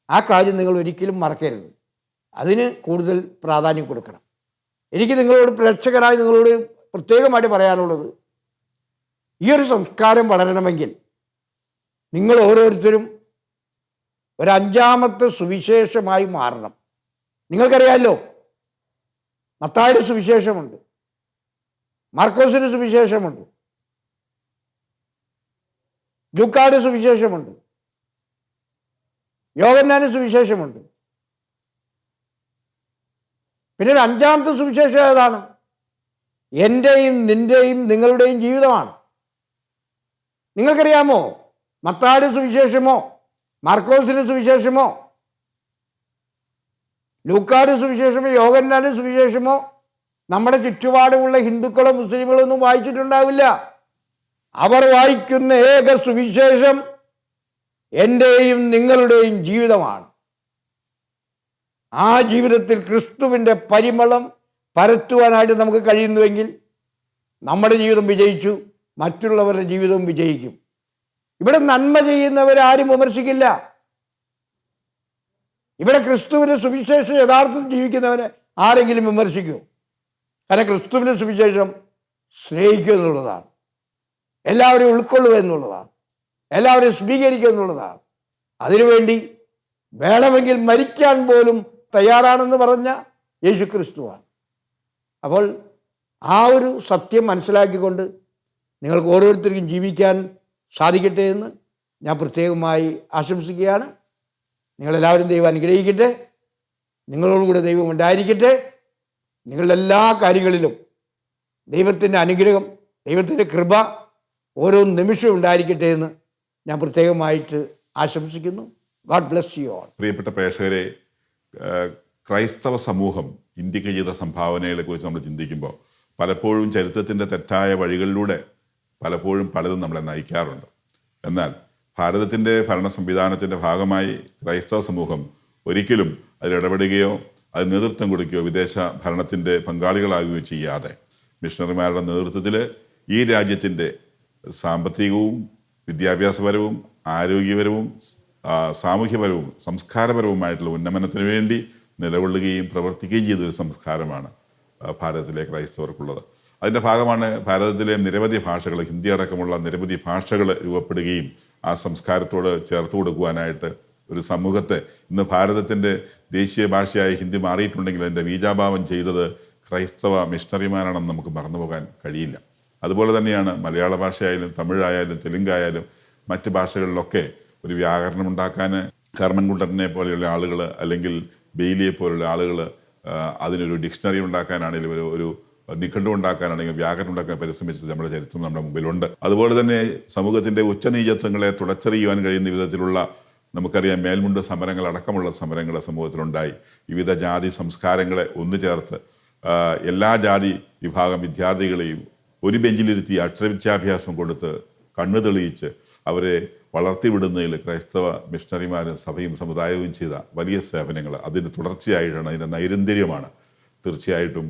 ആ കാര്യം നിങ്ങൾ ഒരിക്കലും മറക്കരുത്. അതിന് കൂടുതൽ പ്രാധാന്യം കൊടുക്കണം. എനിക്ക് നിങ്ങളോട് പ്രേക്ഷകരായി നിങ്ങളോട് പ്രത്യേകമായിട്ട് പറയാനുള്ളത്, ഈ ഒരു സംസ്കാരം വളരണമെങ്കിൽ നിങ്ങൾ ഓരോരുത്തരും ഒരു അഞ്ചാമത്തെ സുവിശേഷമായി മാറണം. നിങ്ങൾക്കറിയാമല്ലോ, മത്തായിയുടെ സുവിശേഷമുണ്ട്, മാർക്കോസിൻ്റെ സുവിശേഷമുണ്ട്, ലൂക്കായുടെ സുവിശേഷമുണ്ട്, യോഹന്നാന്റെ സുവിശേഷമുണ്ട്. പിന്നെ ഒരു അഞ്ചാമത്തെ സുവിശേഷം ഏതാണ്? എൻ്റെയും നിൻ്റെയും നിങ്ങളുടെയും ജീവിതമാണ്. നിങ്ങൾക്കറിയാമോ, മത്തായിയുടെ സുവിശേഷമോ മാർക്കോസിൻ്റെ സുവിശേഷമോ ലൂക്കായുടെ സുവിശേഷമോ യോഹന്നാന്റെ സുവിശേഷമോ നമ്മുടെ ചുറ്റുപാടുമുള്ള ഹിന്ദുക്കളോ മുസ്ലിങ്ങളോ ഒന്നും വായിച്ചിട്ടുണ്ടാവില്ല. അവർ വായിക്കുന്ന ഏക സുവിശേഷം എൻ്റെയും നിങ്ങളുടെയും ജീവിതമാണ്. ആ ജീവിതത്തിൽ ക്രിസ്തുവിൻ്റെ പരിമളം പരത്തുവാനായിട്ട് നമുക്ക് കഴിയുന്നുവെങ്കിൽ നമ്മുടെ ജീവിതം വിജയിച്ചു, മറ്റുള്ളവരുടെ ജീവിതവും വിജയിക്കും. ഇവിടെ നന്മ ചെയ്യുന്നവരാരും വിമർശിക്കില്ല. ഇവിടെ ക്രിസ്തുവിൻ്റെ സുവിശേഷം യഥാർത്ഥത്തിൽ ജീവിക്കുന്നവനെ ആരെങ്കിലും വിമർശിക്കൂ? കാരണം ക്രിസ്തുവിൻ്റെ സുവിശേഷം സ്നേഹിക്കുക എന്നുള്ളതാണ്, എല്ലാവരെയും ഉൾക്കൊള്ളുക എന്നുള്ളതാണ്, എല്ലാവരെയും സ്വീകരിക്കുക എന്നുള്ളതാണ്. അതിനുവേണ്ടി വേണമെങ്കിൽ മരിക്കാൻ പോലും തയ്യാറാണെന്ന് പറഞ്ഞ യേശു ക്രിസ്തുവാണ്. അപ്പോൾ ആ ഒരു സത്യം മനസ്സിലാക്കിക്കൊണ്ട് നിങ്ങൾക്ക് ഓരോരുത്തർക്കും ജീവിക്കാൻ സാധിക്കട്ടെ എന്ന് ഞാൻ പ്രത്യേകമായി ആശംസിക്കുകയാണ്. നിങ്ങളെല്ലാവരും ദൈവം അനുഗ്രഹിക്കട്ടെ, നിങ്ങളോടുകൂടെ ദൈവം ഉണ്ടായിരിക്കട്ടെ. നിങ്ങളുടെ എല്ലാ കാര്യങ്ങളിലും ദൈവത്തിൻ്റെ അനുഗ്രഹം, ദൈവത്തിൻ്റെ കൃപ ഓരോ നിമിഷവും ഉണ്ടായിരിക്കട്ടെ എന്ന് ഞാൻ പ്രത്യേകമായിട്ട് ആശംസിക്കുന്നു. God bless you all. പ്രിയപ്പെട്ട പ്രേക്ഷകരെ, ക്രൈസ്തവ സമൂഹം ഇന്ത്യക്ക് ചെയ്ത സംഭാവനകളെ കുറിച്ച് നമ്മൾ ചിന്തിക്കുമ്പോൾ പലപ്പോഴും ചരിത്രത്തിൻ്റെ തെറ്റായ വഴികളിലൂടെ പലപ്പോഴും പലതും നമ്മളെ നയിക്കാറുണ്ട്. എന്നാൽ ഭാരതത്തിൻ്റെ ഭരണ സംവിധാനത്തിൻ്റെ ഭാഗമായി ക്രൈസ്തവ സമൂഹം ഒരിക്കലും അതിലിടപെടുകയോ അത് നേതൃത്വം കൊടുക്കുകയോ വിദേശ ഭരണത്തിൻ്റെ പങ്കാളികളാകുകയോ ചെയ്യാതെ മിഷണറിമാരുടെ നേതൃത്വത്തിൽ ഈ രാജ്യത്തിൻ്റെ സാമ്പത്തികവും വിദ്യാഭ്യാസപരവും ആരോഗ്യപരവും സാമൂഹ്യപരവും സംസ്കാരപരവുമായിട്ടുള്ള ഉന്നമനത്തിന് വേണ്ടി നിലകൊള്ളുകയും പ്രവർത്തിക്കുകയും ചെയ്തൊരു സംസ്കാരമാണ് ഭാരതത്തിലെ ക്രൈസ്തവർക്കുള്ളത്. അതിൻ്റെ ഭാഗമാണ് ഭാരതത്തിലെ നിരവധി ഭാഷകൾ, ഹിന്ദി അടക്കമുള്ള നിരവധി ഭാഷകൾ രൂപപ്പെടുകയും ആ സംസ്കാരത്തോട് ചേർത്ത് കൊടുക്കുവാനായിട്ട് ഒരു സമൂഹത്തെ, ഇന്ന് ഭാരതത്തിൻ്റെ ദേശീയ ഭാഷയായി ഹിന്ദി മാറിയിട്ടുണ്ടെങ്കിൽ അതിൻ്റെ ബീജാഭാവം ചെയ്തത് ക്രൈസ്തവ മിഷണറിമാരാണെന്ന് നമുക്ക് മറന്നുപോകാൻ കഴിയില്ല. അതുപോലെ തന്നെയാണ് മലയാള ഭാഷയായാലും തമിഴായാലും തെലുങ്കായാലും മറ്റ് ഭാഷകളിലൊക്കെ ഒരു വ്യാകരണം ഉണ്ടാക്കാൻ കർമ്മൻകുണ്ടനെ പോലെയുള്ള ആളുകൾ അല്ലെങ്കിൽ ബെയിലിയെ പോലുള്ള ആളുകൾ അതിനൊരു ഡിക്ഷണറി ഉണ്ടാക്കാനാണെങ്കിലും ഒരു നിഘണ്ടു ഉണ്ടാക്കാനാണെങ്കിൽ വ്യാകരണം ഉണ്ടാക്കാൻ പരിശ്രമിച്ചത് നമ്മുടെ ചരിത്രം നമ്മുടെ മുമ്പിലുണ്ട്. അതുപോലെ തന്നെ സമൂഹത്തിൻ്റെ ഉച്ചനീചത്വങ്ങളെ തുടച്ചറിയുവാൻ കഴിയുന്ന വിധത്തിലുള്ള നമുക്കറിയാം മേൽമുണ്ട് സമരങ്ങൾ അടക്കമുള്ള സമരങ്ങൾ സമൂഹത്തിലുണ്ടായി. വിവിധ ജാതി സംസ്കാരങ്ങളെ ഒന്നു ചേർത്ത് എല്ലാ ജാതി വിഭാഗം വിദ്യാർത്ഥികളെയും ഒരു ബെഞ്ചിലിരുത്തി അക്ഷരവിദ്യാഭ്യാസം കൊടുത്ത് കണ്ണു തെളിയിച്ച് അവരെ വളർത്തിവിടുന്നതിൽ ക്രൈസ്തവ മിഷണറിമാരും സഭയും സമുദായവും ചെയ്ത വലിയ സേവനങ്ങൾ, അതിന് തുടർച്ചയായിട്ടാണ്, അതിൻ്റെ നൈരന്തര്യമാണ് തീർച്ചയായിട്ടും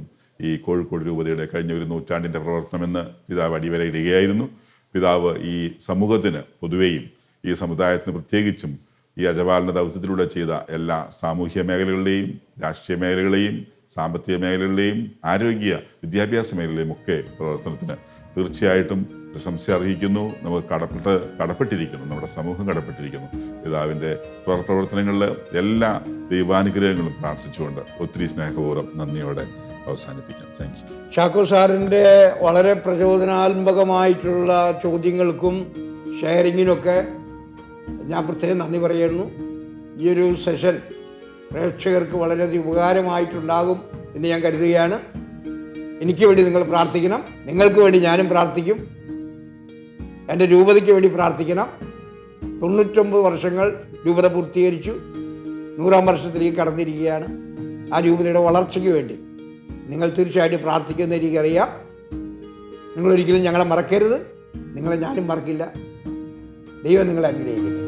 ഈ കോഴിക്കോട് രൂപതയുടെ കഴിഞ്ഞ ഒരു നൂറ്റാണ്ടിൻ്റെ പ്രവർത്തനമെന്ന് പിതാവ് അടിവരയിടുകയായിരുന്നു. പിതാവ് ഈ സമൂഹത്തിന് പൊതുവെയും ഈ സമുദായത്തിന് പ്രത്യേകിച്ചും ഈ അജപാലന ദൗത്യത്തിലൂടെ ചെയ്ത എല്ലാ സാമൂഹ്യ മേഖലകളിലെയും രാഷ്ട്രീയ മേഖലകളെയും സാമ്പത്തിക മേഖലകളിലെയും ആരോഗ്യ വിദ്യാഭ്യാസ മേഖലയിലെയും ഒക്കെ പ്രവർത്തനത്തിന് തീർച്ചയായിട്ടും പ്രശംസ അർഹിക്കുന്നു. നമുക്ക് കടപ്പെട്ടിരിക്കുന്നു, നമ്മുടെ സമൂഹം കടപ്പെട്ടിരിക്കുന്നു. പിതാവിൻ്റെ പ്രവർത്തനങ്ങളിൽ എല്ലാ ദൈവാനുഗ്രഹങ്ങളും പ്രാർത്ഥിച്ചുകൊണ്ട് ഒത്തിരി സ്നേഹപൂർവ്വം നന്ദിയോടെ അവസാനിപ്പിക്കാം. Thank you. ചാക്കോ സാറിൻ്റെ വളരെ പ്രചോദനാത്മകമായിട്ടുള്ള ചോദ്യങ്ങൾക്കും ഷെയറിങ്ങിനൊക്കെ ഞാൻ പ്രത്യേകം നന്ദി പറയുന്നു. ഈ ഒരു സെഷൻ പ്രേക്ഷകർക്ക് വളരെയധികം ഉപകാരമായിട്ടുണ്ടാകും എന്ന് ഞാൻ കരുതുകയാണ്. എനിക്ക് വേണ്ടി നിങ്ങൾ പ്രാർത്ഥിക്കണം, നിങ്ങൾക്ക് വേണ്ടി ഞാനും പ്രാർത്ഥിക്കും, എൻ്റെ രൂപതയ്ക്ക് വേണ്ടി പ്രാർത്ഥിക്കണം. 99 വർഷങ്ങൾ രൂപത പൂർത്തീകരിച്ചു, 100-ാം വർഷത്തിലേക്ക് കടന്നിരിക്കുകയാണ്. ആ രൂപതയുടെ വളർച്ചയ്ക്ക് വേണ്ടി നിങ്ങൾ തീർച്ചയായിട്ടും പ്രാർത്ഥിക്കുന്ന എനിക്കറിയാം. നിങ്ങളൊരിക്കലും ഞങ്ങളെ മറക്കരുത്, നിങ്ങളെ ഞാനും മറക്കില്ല. ദൈവം നിങ്ങളെ അനുഗ്രഹിക്കട്ടെ.